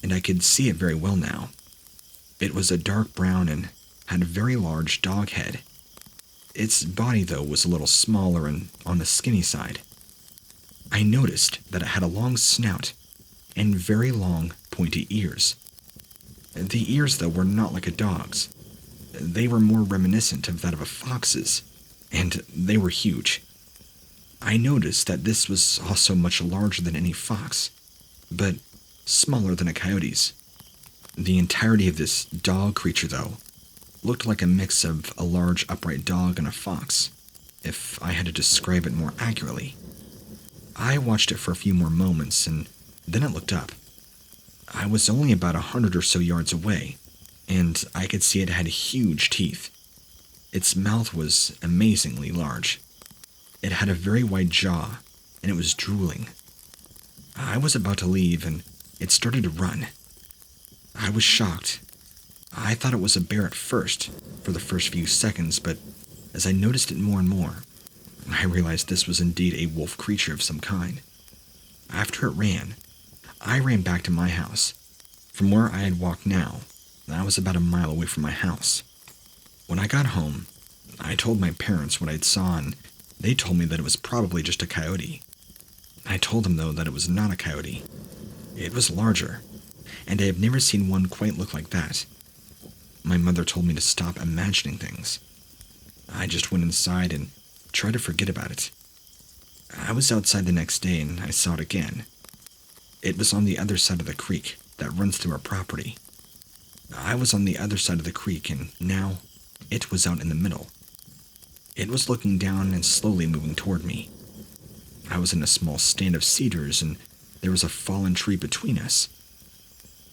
and I could see it very well now. It was a dark brown and had a very large dog head. Its body, though, was a little smaller and on the skinny side. I noticed that it had a long snout and very long, pointy ears. The ears, though, were not like a dog's. They were more reminiscent of that of a fox's, and they were huge. I noticed that this was also much larger than any fox, but smaller than a coyote's. The entirety of this dog creature, though, looked like a mix of a large upright dog and a fox, if I had to describe it more accurately. I watched it for a few more moments, and then it looked up. I was only about 100 or so yards away, and I could see it had huge teeth. Its mouth was amazingly large. It had a very wide jaw, and it was drooling. I was about to leave, and it started to run. I was shocked. I thought it was a bear at first, for the first few seconds, but as I noticed it more and more, I realized this was indeed a wolf creature of some kind. After it ran, I ran back to my house. From where I had walked now, I was about a mile away from my house. When I got home, I told my parents what I'd saw, and they told me that it was probably just a coyote. I told them, though, that it was not a coyote. It was larger, and I have never seen one quite look like that. My mother told me to stop imagining things. I just went inside and tried to forget about it. I was outside the next day and I saw it again. It was on the other side of the creek that runs through our property. I was on the other side of the creek, and now it was out in the middle. It was looking down and slowly moving toward me. I was in a small stand of cedars, and there was a fallen tree between us.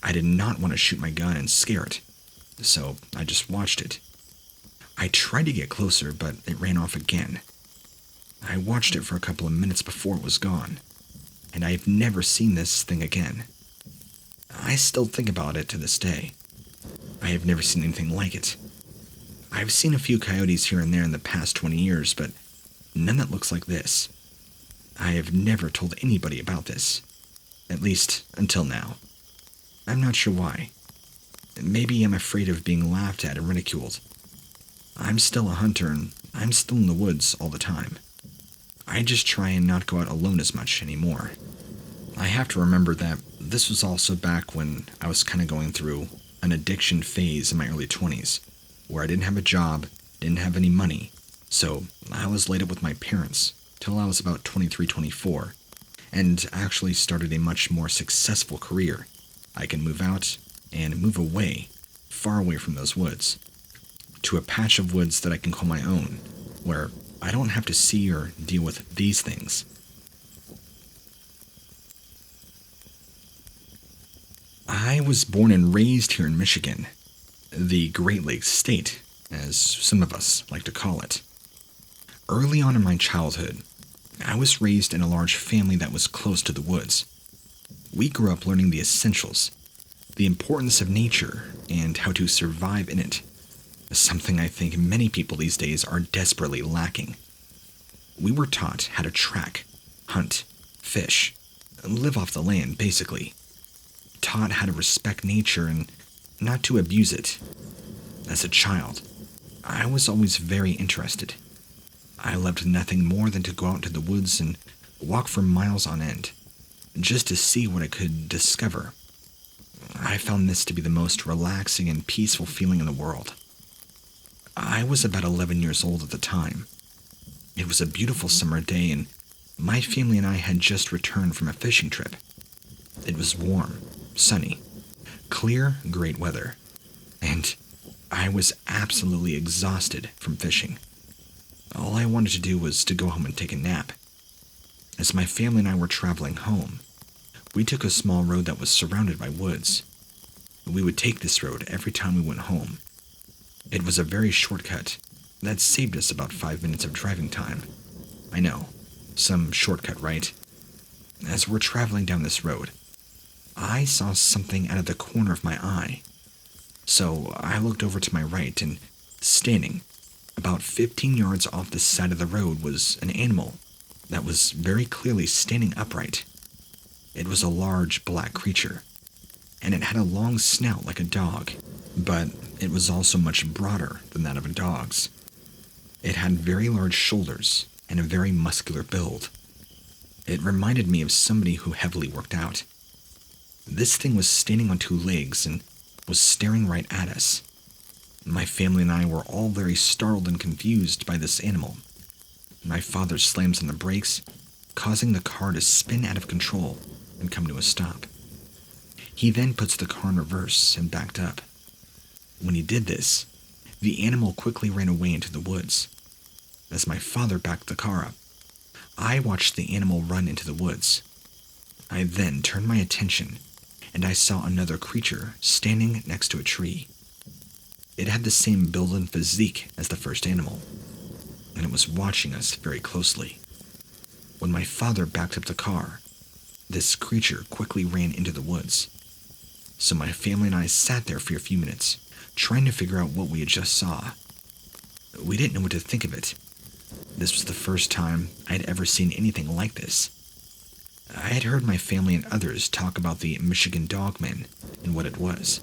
I did not want to shoot my gun and scare it, so I just watched it. I tried to get closer, but it ran off again. I watched it for a couple of minutes before it was gone, and I've never seen this thing again. I still think about it to this day. I have never seen anything like it. I've seen a few coyotes here and there in the past 20 years, but none that looks like this. I have never told anybody about this, at least until now. I'm not sure why. Maybe I'm afraid of being laughed at and ridiculed. I'm still a hunter, and I'm still in the woods all the time. I just try and not go out alone as much anymore. I have to remember that this was also back when I was kind of going through an addiction phase in my early 20s, where I didn't have a job, didn't have any money, so I was laid up with my parents till I was about 23, 24, and actually started a much more successful career. I can move out and move away, far away from those woods, to a patch of woods that I can call my own, where I don't have to see or deal with these things. I was born and raised here in Michigan, the Great Lakes State, as some of us like to call it. Early on in my childhood, I was raised in a large family that was close to the woods. We grew up learning the essentials, the importance of nature, and how to survive in it, something I think many people these days are desperately lacking. We were taught how to track, hunt, fish, live off the land, basically. Taught how to respect nature and not to abuse it. As a child, I was always very interested. I loved nothing more than to go out into the woods and walk for miles on end, just to see what I could discover. I found this to be the most relaxing and peaceful feeling in the world. I was about 11 years old at the time. It was a beautiful summer day, and my family and I had just returned from a fishing trip. It was warm, sunny, clear, great weather, and I was absolutely exhausted from fishing. All I wanted to do was to go home and take a nap. As my family and I were traveling home, we took a small road that was surrounded by woods. We would take this road every time we went home. It was a very shortcut that saved us about 5 minutes of driving time. I know, some shortcut, right? As we're traveling down this road, I saw something out of the corner of my eye. So I looked over to my right, and standing about 15 yards off the side of the road was an animal that was very clearly standing upright. It was a large black creature, and it had a long snout like a dog, but it was also much broader than that of a dog's. It had very large shoulders and a very muscular build. It reminded me of somebody who heavily worked out. This thing was standing on two legs and was staring right at us. My family and I were all very startled and confused by this animal. My father slams on the brakes, causing the car to spin out of control and come to a stop. He then puts the car in reverse and backed up. When he did this, the animal quickly ran away into the woods. As my father backed the car up, I watched the animal run into the woods. I then turned my attention, and I saw another creature standing next to a tree. It had the same build and physique as the first animal, and it was watching us very closely. When my father backed up the car, this creature quickly ran into the woods. So my family and I sat there for a few minutes, trying to figure out what we had just saw. We didn't know what to think of it. This was the first time I had ever seen anything like this. I had heard my family and others talk about the Michigan Dogman and what it was.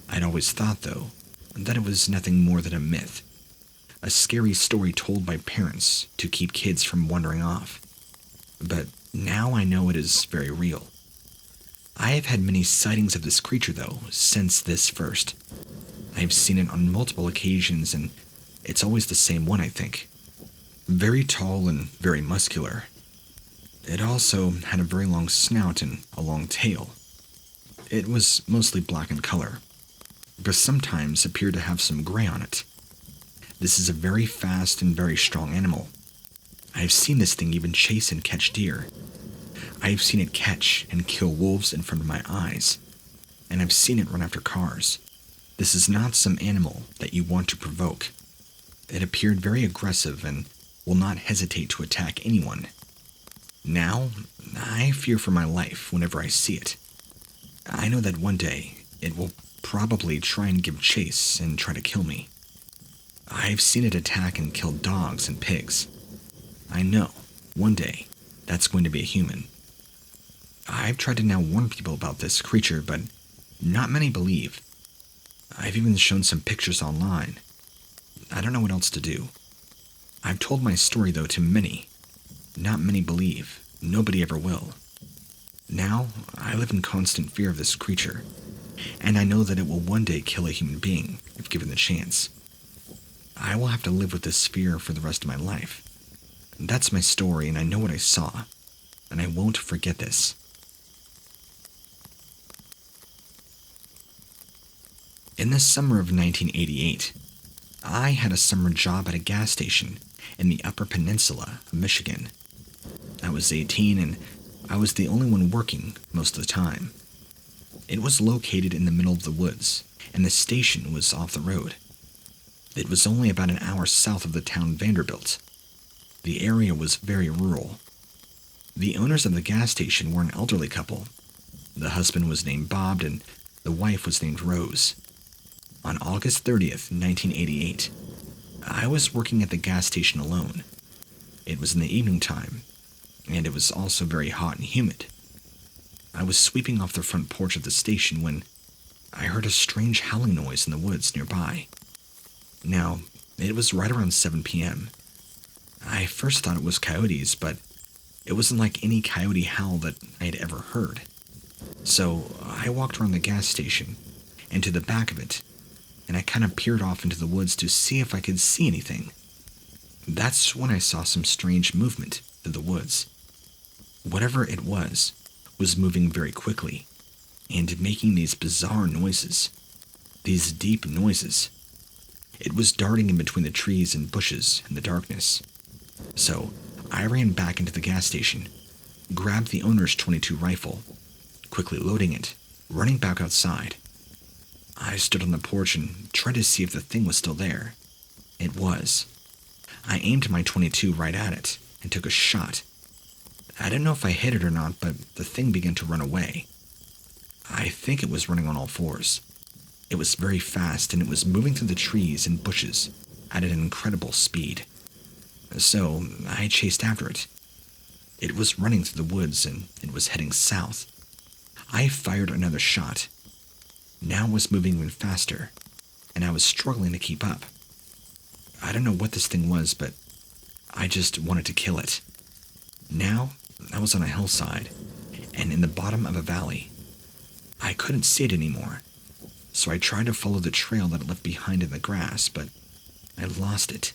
I'd always thought, though, that it was nothing more than a myth, a scary story told by parents to keep kids from wandering off. But now I know it is very real. I have had many sightings of this creature, though, since this first. I have seen it on multiple occasions, and it's always the same one, I think. Very tall and very muscular. It also had a very long snout and a long tail. It was mostly black in color, but sometimes appeared to have some gray on it. This is a very fast and very strong animal. I have seen this thing even chase and catch deer. I have seen it catch and kill wolves in front of my eyes, and I've seen it run after cars. This is not some animal that you want to provoke. It appeared very aggressive and will not hesitate to attack anyone. Now, I fear for my life whenever I see it. I know that one day it will probably try and give chase and try to kill me. I've seen it attack and kill dogs and pigs. I know, one day, that's going to be a human. I've tried to now warn people about this creature, but not many believe. I've even shown some pictures online. I don't know what else to do. I've told my story, though, to many. Not many believe. Nobody ever will. Now, I live in constant fear of this creature, and I know that it will one day kill a human being if given the chance. I will have to live with this fear for the rest of my life. That's my story, and I know what I saw, and I won't forget this. In the summer of 1988, I had a summer job at a gas station in the Upper Peninsula of Michigan. I was 18, and I was the only one working most of the time. It was located in the middle of the woods, and the station was off the road. It was only about an hour south of the town Vanderbilt. The area was very rural. The owners of the gas station were an elderly couple. The husband was named Bob and the wife was named Rose. On August 30th, 1988, I was working at the gas station alone. It was in the evening time, and it was also very hot and humid. I was sweeping off the front porch of the station when I heard a strange howling noise in the woods nearby. Now, it was right around 7 p.m. I first thought it was coyotes, but it wasn't like any coyote howl that I had ever heard. So I walked around the gas station and to the back of it, and I kind of peered off into the woods to see if I could see anything. That's when I saw some strange movement through the woods. Whatever it was moving very quickly and making these bizarre noises, these deep noises. It was darting in between the trees and bushes in the darkness. So I ran back into the gas station, grabbed the owner's .22 rifle, quickly loading it, running back outside. I stood on the porch and tried to see if the thing was still there. It was. I aimed my .22 right at it and took a shot. I don't know if I hit it or not, but the thing began to run away. I think it was running on all fours. It was very fast and it was moving through the trees and bushes at an incredible speed. So I chased after it. It was running through the woods and it was heading south. I fired another shot. Now it was moving even faster, and I was struggling to keep up. I don't know what this thing was, but I just wanted to kill it. Now I was on a hillside and in the bottom of a valley. I couldn't see it anymore, so I tried to follow the trail that it left behind in the grass, but I lost it.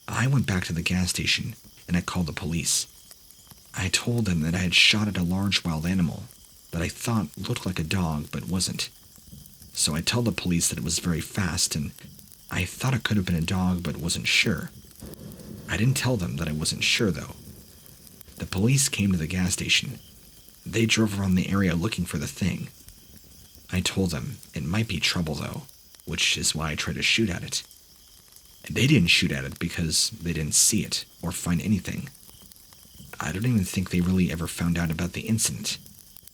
I went back to the gas station and I called the police. I told them that I had shot at a large wild animal that I thought looked like a dog but wasn't. So I told the police that it was very fast and I thought it could have been a dog but wasn't sure. I didn't tell them that I wasn't sure though. The police came to the gas station. They drove around the area looking for the thing. I told them it might be trouble though, which is why I tried to shoot at it. They didn't shoot at it because they didn't see it or find anything. I don't even think they really ever found out about the incident,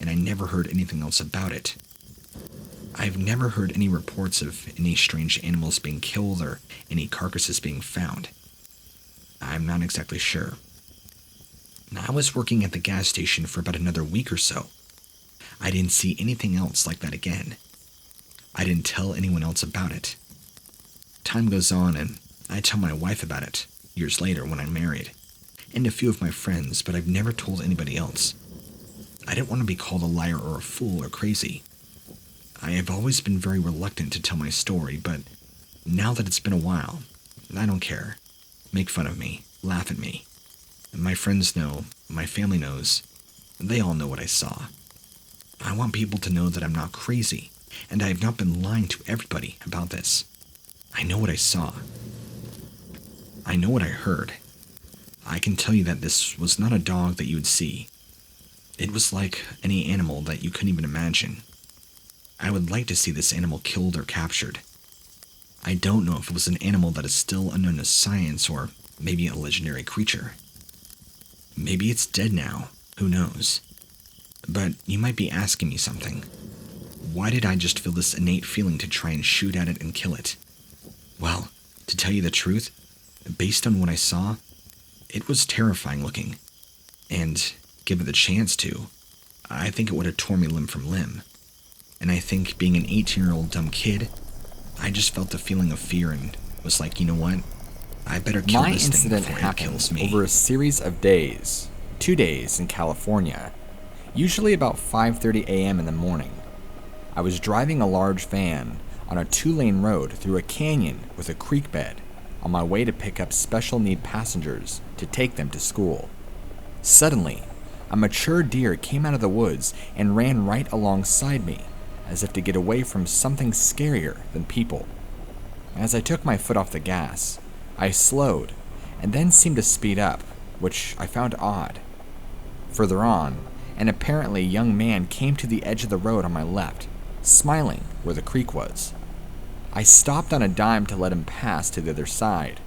and I never heard anything else about it. I've never heard any reports of any strange animals being killed or any carcasses being found. I'm not exactly sure. I was working at the gas station for about another week or so. I didn't see anything else like that again. I didn't tell anyone else about it. Time goes on and I tell my wife about it years later when I'm married, and a few of my friends, but I've never told anybody else. I didn't want to be called a liar or a fool or crazy. I have always been very reluctant to tell my story, but now that it's been a while, I don't care. Make fun of me, laugh at me. My friends know, my family knows, they all know what I saw. I want people to know that I'm not crazy, and I have not been lying to everybody about this. I know what I saw. I know what I heard. I can tell you that this was not a dog that you would see. It was like any animal that you couldn't even imagine. I would like to see this animal killed or captured. I don't know if it was an animal that is still unknown to science or maybe a legendary creature. Maybe it's dead now, who knows? But you might be asking me something. Why did I just feel this innate feeling to try and shoot at it and kill it? Well, to tell you the truth, based on what I saw, it was terrifying looking. And given the chance to, I think it would have torn me limb from limb. And I think being an 18-year-old dumb kid, I just felt the feeling of fear and was like, you know what? I better kill this thing before it kills me. My incident happened over a series of days, 2 days in California, usually about 5:30 a.m. in the morning. I was driving a large van on a 2-lane road through a canyon with a creek bed on my way to pick up special need passengers to take them to school. Suddenly, a mature deer came out of the woods and ran right alongside me, as if to get away from something scarier than people. As I took my foot off the gas, I slowed and then seemed to speed up, which I found odd. Further on, an apparently young man came to the edge of the road on my left, smiling where the creek was. I stopped on a dime to let him pass to the other side,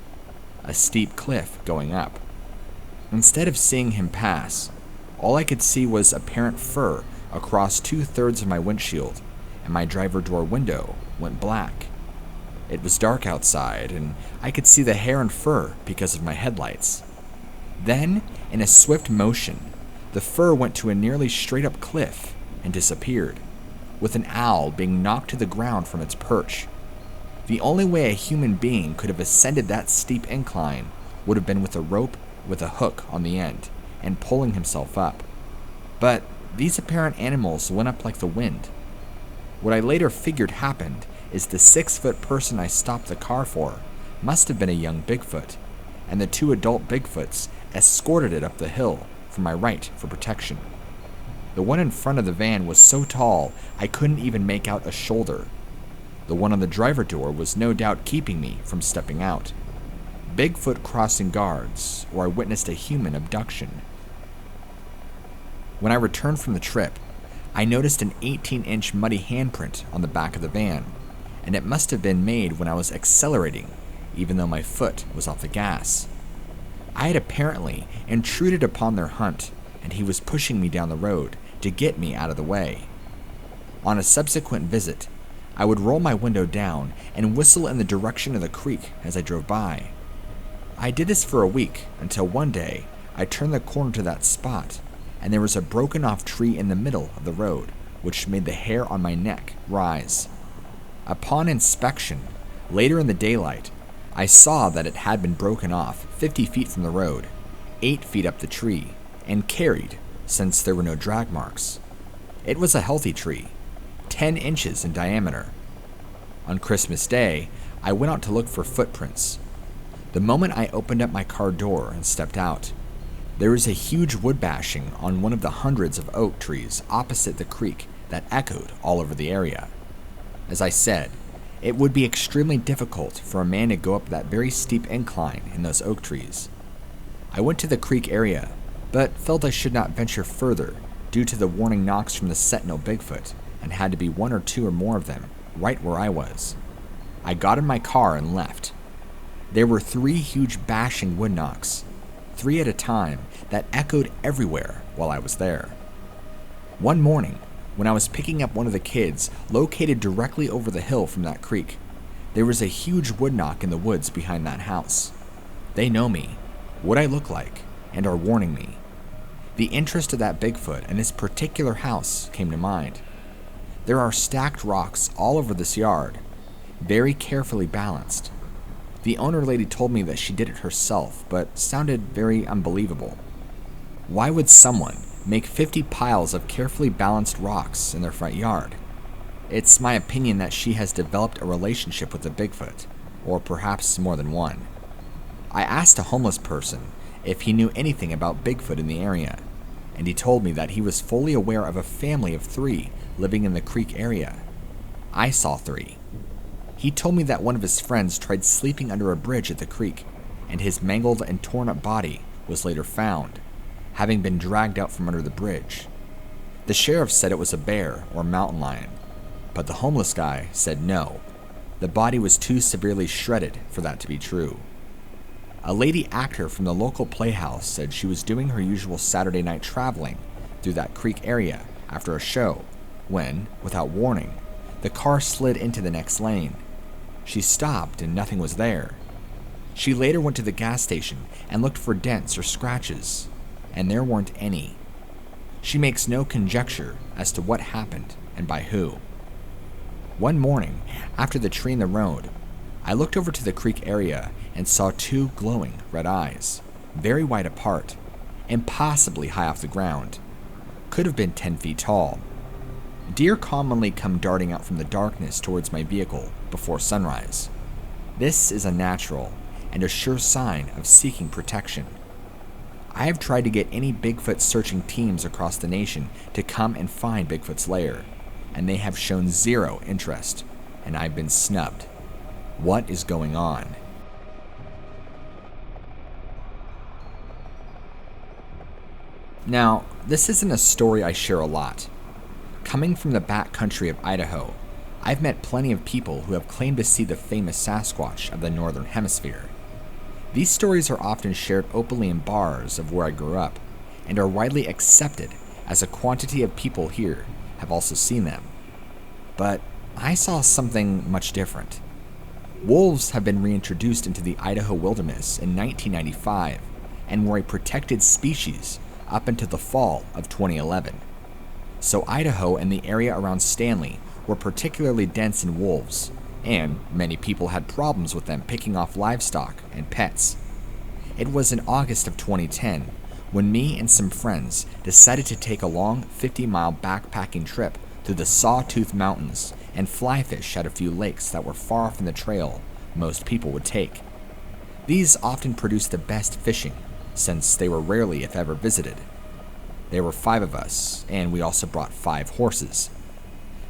a steep cliff going up. Instead of seeing him pass, all I could see was apparent fur across 2/3 of my windshield, and my driver door window went black. It was dark outside, and I could see the hair and fur because of my headlights. Then, in a swift motion, the fur went to a nearly straight-up cliff and disappeared, with an owl being knocked to the ground from its perch. The only way a human being could have ascended that steep incline would have been with a rope with a hook on the end and pulling himself up. But these apparent animals went up like the wind. What I later figured happened is the 6-foot person I stopped the car for must have been a young Bigfoot, and the 2 adult Bigfoots escorted it up the hill from my right for protection. The one in front of the van was so tall I couldn't even make out a shoulder. The one on the driver door was no doubt keeping me from stepping out. Bigfoot crossing guards, or I witnessed a human abduction. When I returned from the trip, I noticed an 18-inch muddy handprint on the back of the van, and it must have been made when I was accelerating, even though my foot was off the gas. I had apparently intruded upon their hunt, and he was pushing me down the road to get me out of the way. On a subsequent visit, I would roll my window down and whistle in the direction of the creek as I drove by. I did this for a week until one day I turned the corner to that spot, and there was a broken off tree in the middle of the road, which made the hair on my neck rise. Upon inspection, later in the daylight, I saw that it had been broken off 50 feet from the road, 8 feet up the tree, and carried, since there were no drag marks. It was a healthy tree, 10 inches in diameter. On Christmas Day, I went out to look for footprints. The moment I opened up my car door and stepped out, there was a huge wood bashing on one of the hundreds of oak trees opposite the creek that echoed all over the area. As I said, it would be extremely difficult for a man to go up that very steep incline in those oak trees. I went to the creek area, but felt I should not venture further due to the warning knocks from the sentinel Bigfoot, and had to be 1 or 2 or more of them right where I was. I got in my car and left. There were 3 huge bashing wood knocks, 3 at a time, that echoed everywhere while I was there. One morning, when I was picking up one of the kids located directly over the hill from that creek, there was a huge wood knock in the woods behind that house. They know me, what I look like, and are warning me. The interest of that Bigfoot and his particular house came to mind. There are stacked rocks all over this yard, very carefully balanced. The owner lady told me that she did it herself, but sounded very unbelievable. Why would someone make 50 piles of carefully balanced rocks in their front yard? It's my opinion that she has developed a relationship with the Bigfoot, or perhaps more than one. I asked a homeless person if he knew anything about Bigfoot in the area, and he told me that he was fully aware of a family of 3 living in the creek area. I saw 3. He told me that one of his friends tried sleeping under a bridge at the creek, and his mangled and torn up body was later found, having been dragged out from under the bridge. The sheriff said it was a bear or mountain lion, but the homeless guy said no. The body was too severely shredded for that to be true. A lady actor from the local playhouse said she was doing her usual Saturday night traveling through that creek area after a show when, without warning, the car slid into the next lane. She stopped and nothing was there. She later went to the gas station and looked for dents or scratches, and there weren't any. She makes no conjecture as to what happened and by who. One morning, after the tree in the road, I looked over to the creek area and saw 2 glowing red eyes, very wide apart, impossibly high off the ground. Could have been 10 feet tall. Deer commonly come darting out from the darkness towards my vehicle before sunrise. This is a natural and a sure sign of seeking protection. I have tried to get any Bigfoot searching teams across the nation to come and find Bigfoot's lair, and they have shown 0 interest, and I've been snubbed. What is going on? Now, this isn't a story I share a lot. Coming from the back country of Idaho, I've met plenty of people who have claimed to see the famous Sasquatch of the Northern Hemisphere. These stories are often shared openly in bars of where I grew up, and are widely accepted as a quantity of people here have also seen them. But I saw something much different. Wolves have been reintroduced into the Idaho wilderness in 1995 and were a protected species up until the fall of 2011. So Idaho and the area around Stanley were particularly dense in wolves, and many people had problems with them picking off livestock and pets. It was in August of 2010 when me and some friends decided to take a long 50-mile backpacking trip through the Sawtooth Mountains and fly fish at a few lakes that were far from the trail most people would take. These often produced the best fishing, since they were rarely, if ever, visited. There were 5 of us, and we also brought 5 horses.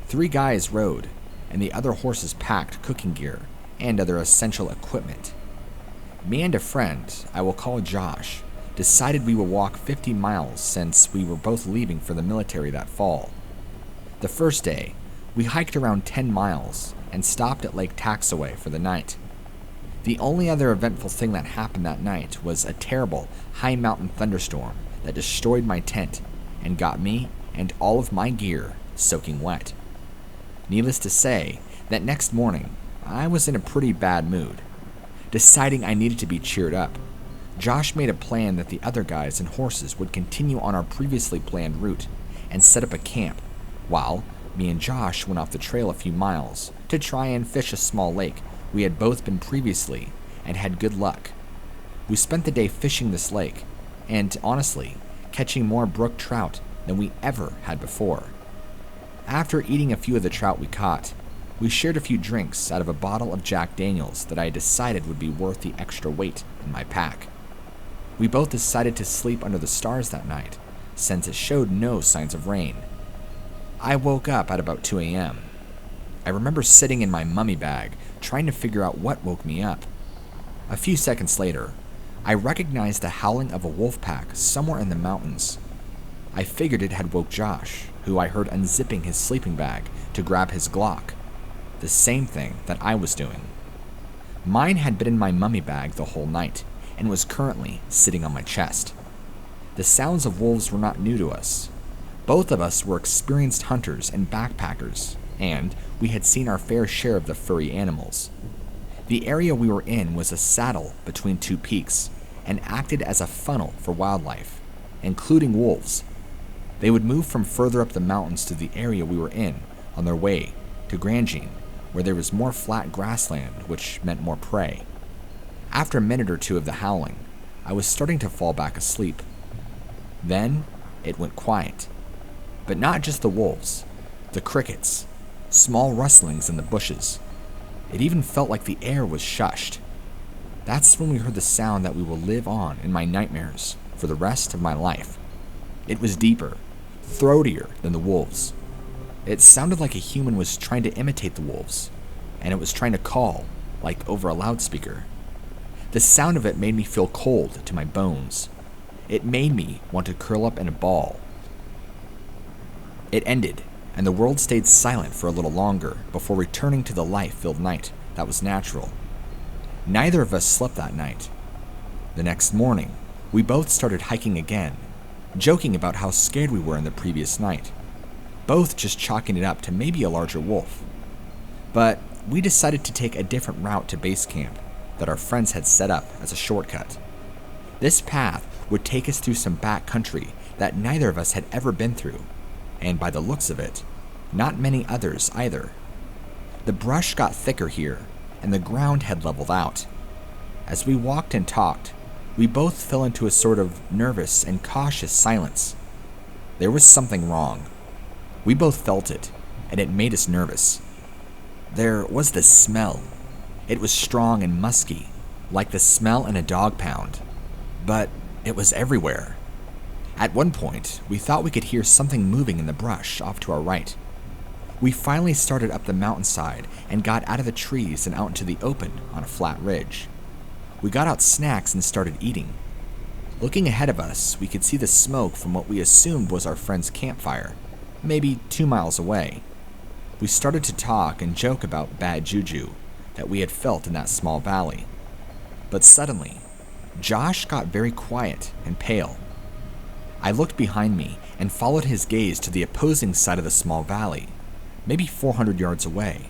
3 guys rode, and the other horses packed cooking gear and other essential equipment. Me and a friend, I will call Josh, decided we would walk 50 miles since we were both leaving for the military that fall. The first day, we hiked around 10 miles and stopped at Lake Taxaway for the night. The only other eventful thing that happened that night was a terrible high mountain thunderstorm that destroyed my tent and got me and all of my gear soaking wet. Needless to say, that next morning, I was in a pretty bad mood. Deciding I needed to be cheered up, Josh made a plan that the other guys and horses would continue on our previously planned route and set up a camp, while me and Josh went off the trail a few miles to try and fish a small lake we had both been previously and had good luck. We spent the day fishing this lake, and honestly, catching more brook trout than we ever had before. After eating a few of the trout we caught, we shared a few drinks out of a bottle of Jack Daniels that I decided would be worth the extra weight in my pack. We both decided to sleep under the stars that night, since it showed no signs of rain. I woke up at about 2 a.m. I remember sitting in my mummy bag, trying to figure out what woke me up. A few seconds later, I recognized the howling of a wolf pack somewhere in the mountains. I figured it had woke Josh, who I heard unzipping his sleeping bag to grab his Glock, the same thing that I was doing. Mine had been in my mummy bag the whole night, and was currently sitting on my chest. The sounds of wolves were not new to us. Both of us were experienced hunters and backpackers, and we had seen our fair share of the furry animals. The area we were in was a saddle between 2 peaks, and acted as a funnel for wildlife, including wolves. They would move from further up the mountains to the area we were in on their way to Grangine, where there was more flat grassland, which meant more prey. After a minute or 2 of the howling, I was starting to fall back asleep. Then it went quiet. But not just the wolves, the crickets, small rustlings in the bushes. It even felt like the air was shushed. That's when we heard the sound that we will live on in my nightmares for the rest of my life. It was deeper, throatier than the wolves. It sounded like a human was trying to imitate the wolves, and it was trying to call, like over a loudspeaker. The sound of it made me feel cold to my bones. It made me want to curl up in a ball. It ended, and the world stayed silent for a little longer before returning to the life-filled night that was natural. Neither of us slept that night. The next morning, we both started hiking again, joking about how scared we were in the previous night, both just chalking it up to maybe a larger wolf. But we decided to take a different route to base camp that our friends had set up as a shortcut. This path would take us through some back country that neither of us had ever been through, and by the looks of it, not many others either. The brush got thicker here, and the ground had leveled out. As we walked and talked, we both fell into a sort of nervous and cautious silence. There was something wrong. We both felt it, and it made us nervous. There was this smell. It was strong and musky, like the smell in a dog pound, but it was everywhere. At one point, we thought we could hear something moving in the brush off to our right. We finally started up the mountainside and got out of the trees and out into the open on a flat ridge. We got out snacks and started eating. Looking ahead of us, we could see the smoke from what we assumed was our friend's campfire, maybe 2 miles away. We started to talk and joke about bad juju that we had felt in that small valley. But suddenly, Josh got very quiet and pale. I looked behind me and followed his gaze to the opposing side of the small valley, maybe 400 yards away.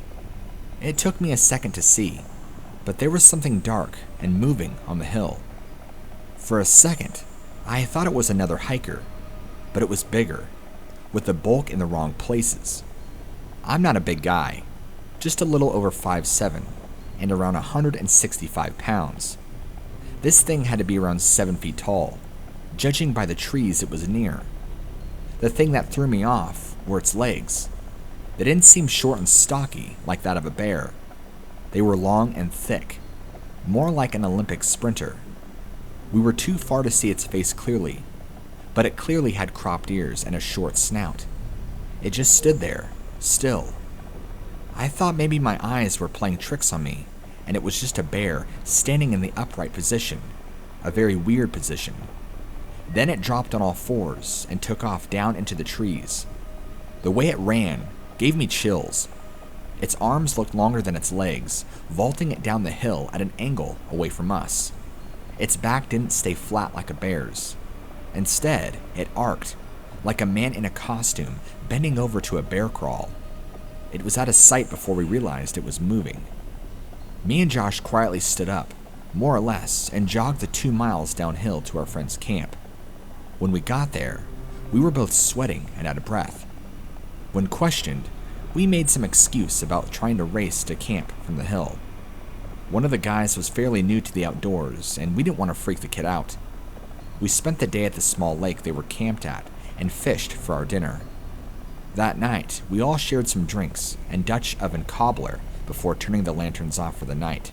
It took me a second to see, but there was something dark and moving on the hill. For a second, I thought it was another hiker, but it was bigger, with the bulk in the wrong places. I'm not a big guy, just a little over 5'7", and around 165 pounds. This thing had to be around 7 feet tall, judging by the trees it was near. The thing that threw me off were its legs. They didn't seem short and stocky like that of a bear. They were long and thick, more like an Olympic sprinter. We were too far to see its face clearly, but it clearly had cropped ears and a short snout. It just stood there, still. I thought maybe my eyes were playing tricks on me, and it was just a bear standing in the upright position, a very weird position. Then it dropped on all fours and took off down into the trees. The way it ran gave me chills. Its arms looked longer than its legs, vaulting it down the hill at an angle away from us. Its back didn't stay flat like a bear's. Instead, it arced, like a man in a costume bending over to a bear crawl. It was out of sight before we realized it was moving. Me and Josh quietly stood up, more or less, and jogged the 2 miles downhill to our friend's camp. When we got there, we were both sweating and out of breath. When questioned, we made some excuse about trying to race to camp from the hill. One of the guys was fairly new to the outdoors, and we didn't want to freak the kid out. We spent the day at the small lake they were camped at and fished for our dinner. That night, we all shared some drinks and Dutch oven cobbler before turning the lanterns off for the night.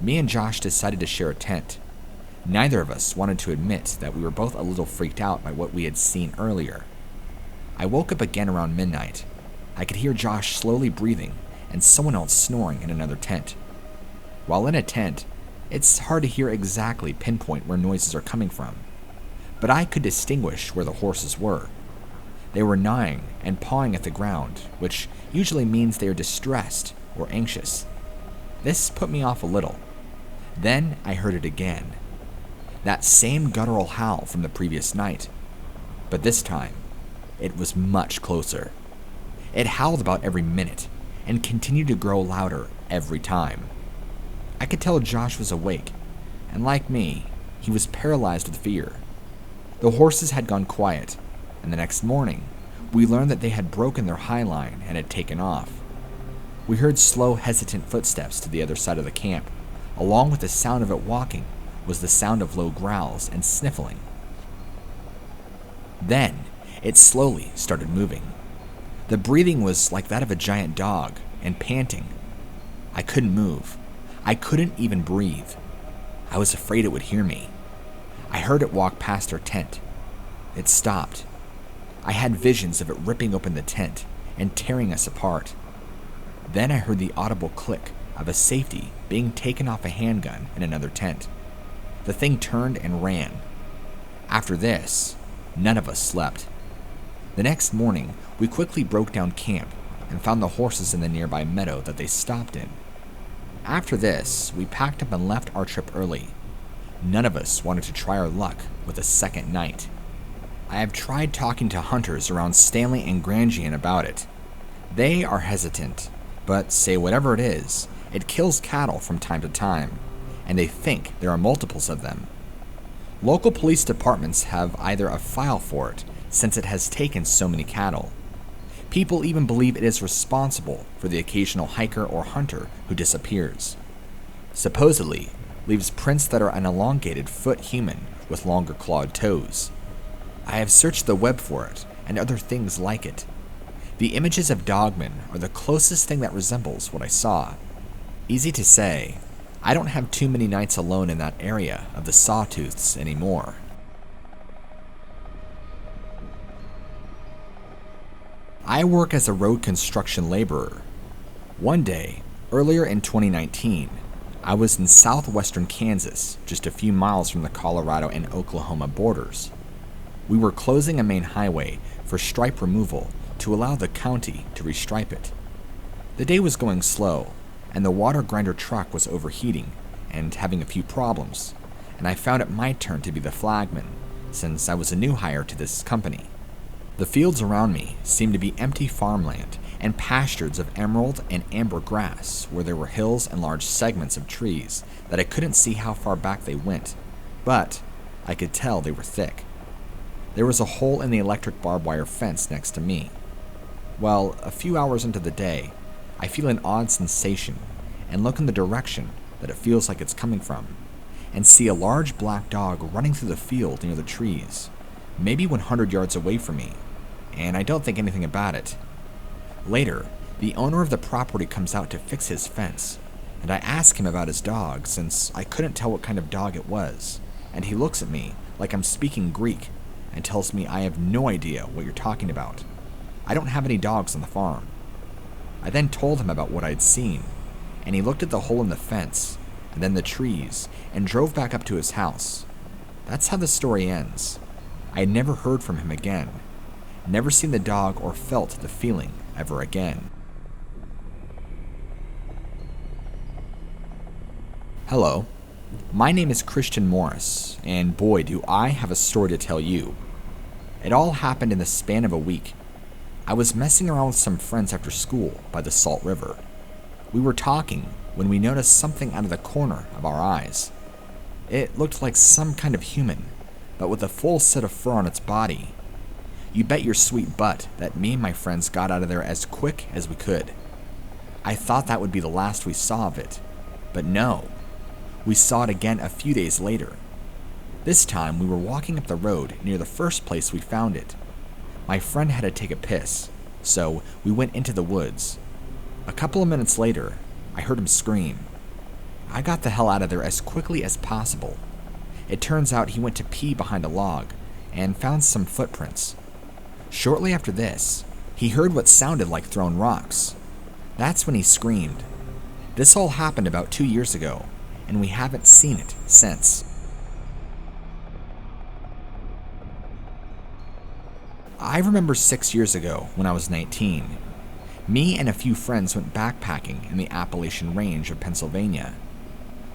Me and Josh decided to share a tent. Neither of us wanted to admit that we were both a little freaked out by what we had seen earlier. I woke up again around midnight. I could hear Josh slowly breathing and someone else snoring in another tent. While in a tent, it's hard to hear exactly pinpoint where noises are coming from, but I could distinguish where the horses were. They were gnawing and pawing at the ground, which usually means they are distressed or anxious. This put me off a little. Then I heard it again. That same guttural howl from the previous night, but this time, it was much closer. It howled about every minute and continued to grow louder every time. I could tell Josh was awake, and like me, he was paralyzed with fear. The horses had gone quiet, and the next morning, we learned that they had broken their high line and had taken off. We heard slow, hesitant footsteps to the other side of the camp. Along with the sound of it walking was the sound of low growls and sniffling. Then, it slowly started moving. The breathing was like that of a giant dog, and panting. I couldn't move. I couldn't even breathe. I was afraid it would hear me. I heard it walk past our tent. It stopped. I had visions of it ripping open the tent and tearing us apart. Then I heard the audible click of a safety being taken off a handgun in another tent. The thing turned and ran. After this, none of us slept. The next morning, we quickly broke down camp and found the horses in the nearby meadow that they stopped in. After this, we packed up and left our trip early. None of us wanted to try our luck with a second night. I have tried talking to hunters around Stanley and Grangian about it. They are hesitant, but say whatever it is, it kills cattle from time to time, and they think there are multiples of them. Local police departments have either a file for it, since it has taken so many cattle. People even believe it is responsible for the occasional hiker or hunter who disappears. Supposedly, leaves prints that are an elongated foot human with longer clawed toes. I have searched the web for it and other things like it. The images of Dogman are the closest thing that resembles what I saw. Easy to say, I don't have too many nights alone in that area of the Sawtooths anymore. I work as a road construction laborer. One day, earlier in 2019, I was in southwestern Kansas, just a few miles from the Colorado and Oklahoma borders. We were closing a main highway for stripe removal to allow the county to restripe it. The day was going slow, and the water grinder truck was overheating and having a few problems, and I found it my turn to be the flagman, since I was a new hire to this company. The fields around me seemed to be empty farmland and pastures of emerald and amber grass, where there were hills and large segments of trees that I couldn't see how far back they went, but I could tell they were thick. There was a hole in the electric barbed wire fence next to me. Well, a few hours into the day, I feel an odd sensation and look in the direction that it feels like it's coming from, and see a large black dog running through the field near the trees, maybe 100 yards away from me, and I don't think anything about it. Later, the owner of the property comes out to fix his fence, and I ask him about his dog since I couldn't tell what kind of dog it was, and he looks at me like I'm speaking Greek and tells me I have no idea what you're talking about. I don't have any dogs on the farm. I then told him about what I'd seen, and he looked at the hole in the fence, and then the trees, and drove back up to his house. That's how the story ends. I had never heard from him again, never seen the dog or felt the feeling ever again. Hello, my name is Christian Morris, and boy do I have a story to tell you. It all happened in the span of a week. I was messing around with some friends after school by the Salt River. We were talking when we noticed something out of the corner of our eyes. It looked like some kind of human, but with a full set of fur on its body. You bet your sweet butt that me and my friends got out of there as quick as we could. I thought that would be the last we saw of it, but no. We saw it again a few days later. This time we were walking up the road near the first place we found it. My friend had to take a piss, so we went into the woods. A couple of minutes later, I heard him scream. I got the hell out of there as quickly as possible. It turns out he went to pee behind a log and found some footprints. Shortly after this, he heard what sounded like thrown rocks. That's when he screamed. This all happened about 2 years ago, and we haven't seen it since. I remember 6 years ago when I was 19. Me and a few friends went backpacking in the Appalachian Range of Pennsylvania.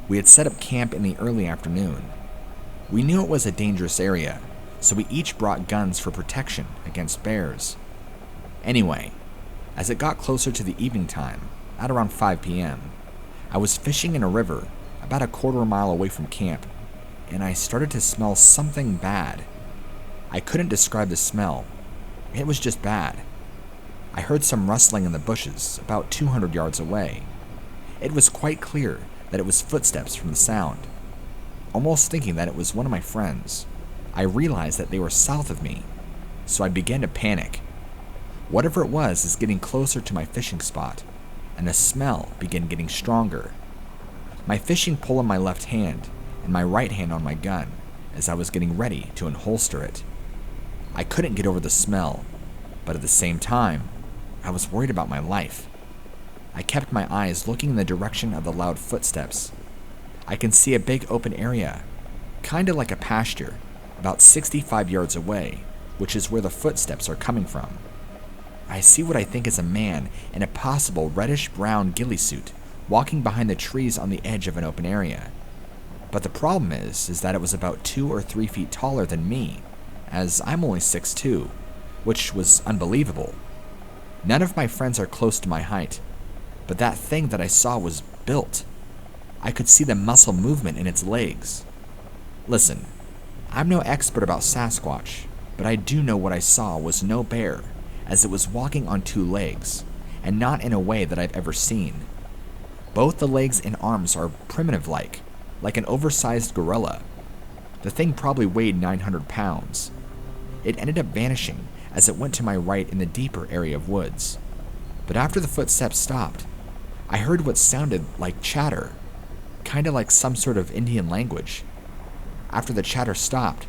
We had set up camp in the early afternoon. We knew it was a dangerous area, so we each brought guns for protection against bears. Anyway, as it got closer to the evening time, at around 5 p.m., I was fishing in a river about a quarter mile away from camp, and I started to smell something bad. I couldn't describe the smell. It was just bad. I heard some rustling in the bushes about 200 yards away. It was quite clear that it was footsteps from the sound. Almost thinking that it was one of my friends, I realized that they were south of me, so I began to panic. Whatever it was is getting closer to my fishing spot, and the smell began getting stronger. My fishing pole in my left hand and my right hand on my gun as I was getting ready to unholster it. I couldn't get over the smell, but at the same time, I was worried about my life. I kept my eyes looking in the direction of the loud footsteps. I can see a big open area, kinda like a pasture, about 65 yards away, which is where the footsteps are coming from. I see what I think is a man in a possible reddish-brown ghillie suit walking behind the trees on the edge of an open area. But the problem is that it was about 2 or 3 feet taller than me, as I'm only 6'2", which was unbelievable. None of my friends are close to my height, but that thing that I saw was built. I could see the muscle movement in its legs. Listen, I'm no expert about Sasquatch, but I do know what I saw was no bear, as it was walking on 2 legs, and not in a way that I've ever seen. Both the legs and arms are primitive-like an oversized gorilla. The thing probably weighed 900 pounds. It ended up vanishing as it went to my right in the deeper area of woods. But after the footsteps stopped, I heard what sounded like chatter, kinda like some sort of Indian language. After the chatter stopped,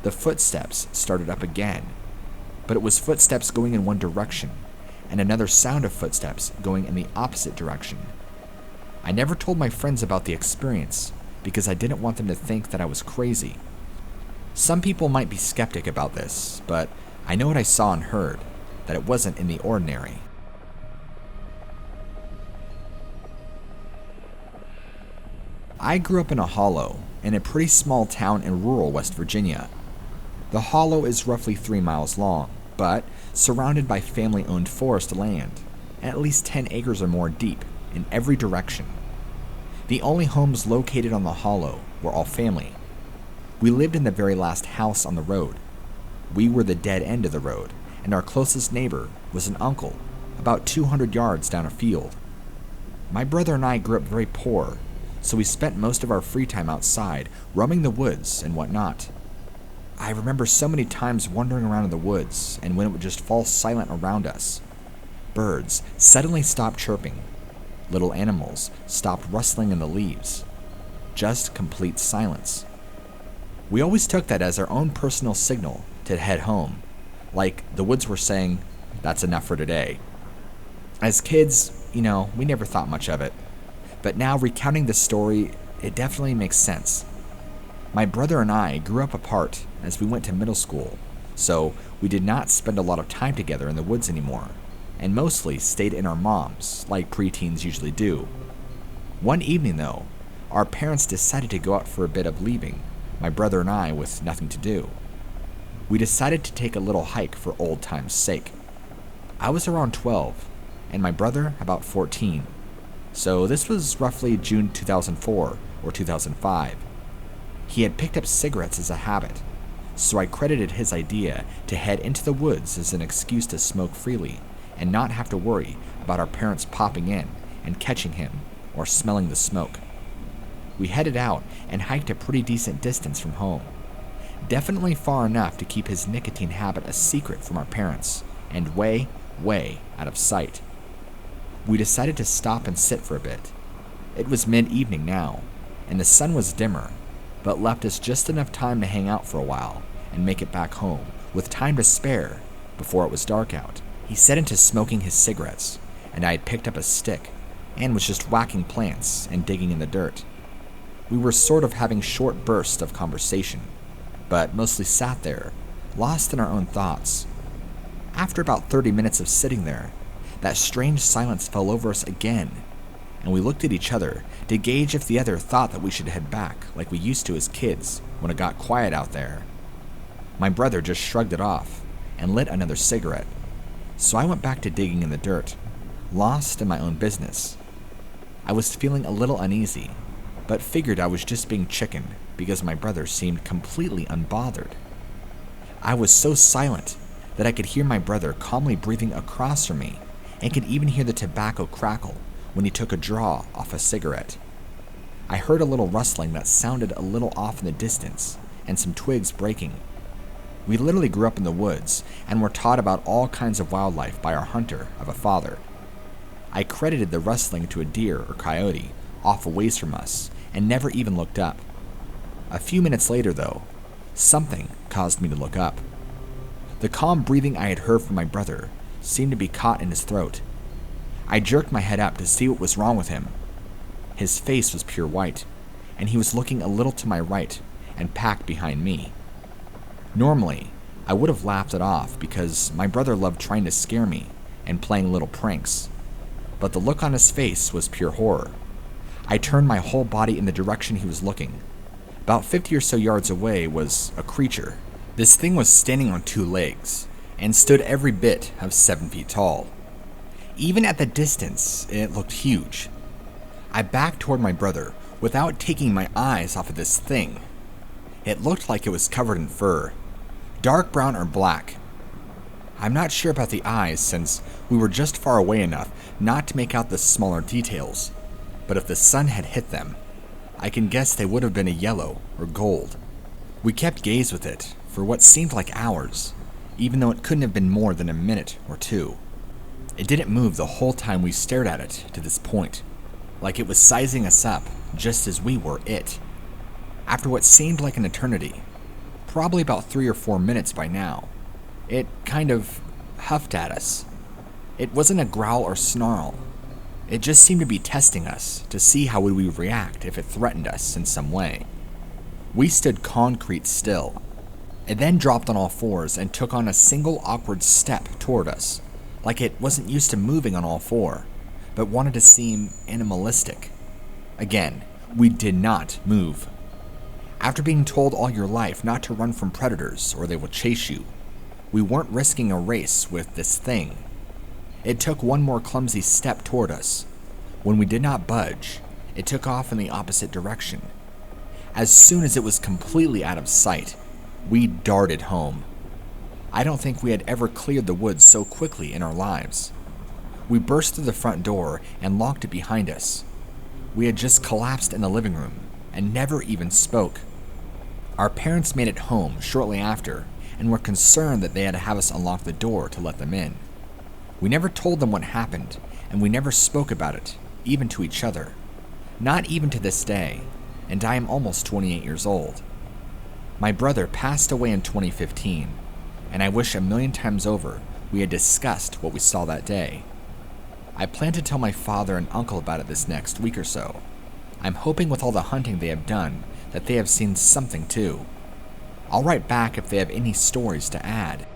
the footsteps started up again, but it was footsteps going in one direction, and another sound of footsteps going in the opposite direction. I never told my friends about the experience because I didn't want them to think that I was crazy. Some people might be skeptic about this, but I know what I saw and heard, that it wasn't in the ordinary. I grew up in a hollow in a pretty small town in rural West Virginia. The hollow is roughly 3 miles long, but surrounded by family-owned forest land, at least 10 acres or more deep in every direction. The only homes located on the hollow were all family. We lived in the very last house on the road. We were the dead end of the road, and our closest neighbor was an uncle about 200 yards down a field. My brother and I grew up very poor, so we spent most of our free time outside, roaming the woods and whatnot. I remember so many times wandering around in the woods, and when it would just fall silent around us. Birds suddenly stopped chirping. Little animals stopped rustling in the leaves. Just complete silence. We always took that as our own personal signal to head home, like the woods were saying, "That's enough for today." As kids, we never thought much of it. But now recounting this story, it definitely makes sense. My brother and I grew up apart as we went to middle school, so we did not spend a lot of time together in the woods anymore, and mostly stayed in our moms, like preteens usually do. One evening, though, our parents decided to go out for a bit of leaving, my brother and I with nothing to do. We decided to take a little hike for old time's sake. I was around 12, and my brother about 14, so this was roughly June 2004 or 2005. He had picked up cigarettes as a habit, so I credited his idea to head into the woods as an excuse to smoke freely and not have to worry about our parents popping in and catching him or smelling the smoke. We headed out and hiked a pretty decent distance from home. Definitely far enough to keep his nicotine habit a secret from our parents, and way, way out of sight. We decided to stop and sit for a bit. It was mid-evening now, and the sun was dimmer, but left us just enough time to hang out for a while and make it back home, with time to spare before it was dark out. He set into smoking his cigarettes, and I had picked up a stick and was just whacking plants and digging in the dirt. We were sort of having short bursts of conversation, but mostly sat there, lost in our own thoughts. After about 30 minutes of sitting there, that strange silence fell over us again, and we looked at each other to gauge if the other thought that we should head back like we used to as kids when it got quiet out there. My brother just shrugged it off and lit another cigarette, so I went back to digging in the dirt, lost in my own business. I was feeling a little uneasy, but figured I was just being chicken because my brother seemed completely unbothered. I was so silent that I could hear my brother calmly breathing across from me and could even hear the tobacco crackle when he took a draw off a cigarette. I heard a little rustling that sounded a little off in the distance and some twigs breaking. We literally grew up in the woods and were taught about all kinds of wildlife by our hunter of a father. I credited the rustling to a deer or coyote off a ways from us and never even looked up. A few minutes later, though, something caused me to look up. The calm breathing I had heard from my brother seemed to be caught in his throat. I jerked my head up to see what was wrong with him. His face was pure white, and he was looking a little to my right and packed behind me. Normally, I would have laughed it off because my brother loved trying to scare me and playing little pranks, but the look on his face was pure horror. I turned my whole body in the direction he was looking. About 50 or so yards away was a creature. This thing was standing on 2 legs and stood every bit of 7 feet tall. Even at the distance, it looked huge. I backed toward my brother without taking my eyes off of this thing. It looked like it was covered in fur, dark brown or black. I'm not sure about the eyes since we were just far away enough not to make out the smaller details, but if the sun had hit them, I can guess they would have been a yellow or gold. We kept gaze with it for what seemed like hours, even though it couldn't have been more than a minute or 2. It didn't move the whole time we stared at it to this point, like it was sizing us up just as we were it. After what seemed like an eternity, probably about 3 or 4 minutes by now, it kind of huffed at us. It wasn't a growl or snarl. It just seemed to be testing us to see how we would react if it threatened us in some way. We stood concrete still. It then dropped on all fours and took on a single awkward step toward us, like it wasn't used to moving on all 4, but wanted to seem animalistic. Again, we did not move. After being told all your life not to run from predators or they will chase you, we weren't risking a race with this thing. It took one more clumsy step toward us. When we did not budge, it took off in the opposite direction. As soon as it was completely out of sight, we darted home. I don't think we had ever cleared the woods so quickly in our lives. We burst through the front door and locked it behind us. We had just collapsed in the living room and never even spoke. Our parents made it home shortly after and were concerned that they had to have us unlock the door to let them in. We never told them what happened, and we never spoke about it, even to each other. Not even to this day, and I am almost 28 years old. My brother passed away in 2015, and I wish a million times over we had discussed what we saw that day. I plan to tell my father and uncle about it this next week or so. I'm hoping with all the hunting they have done that they have seen something too. I'll write back if they have any stories to add.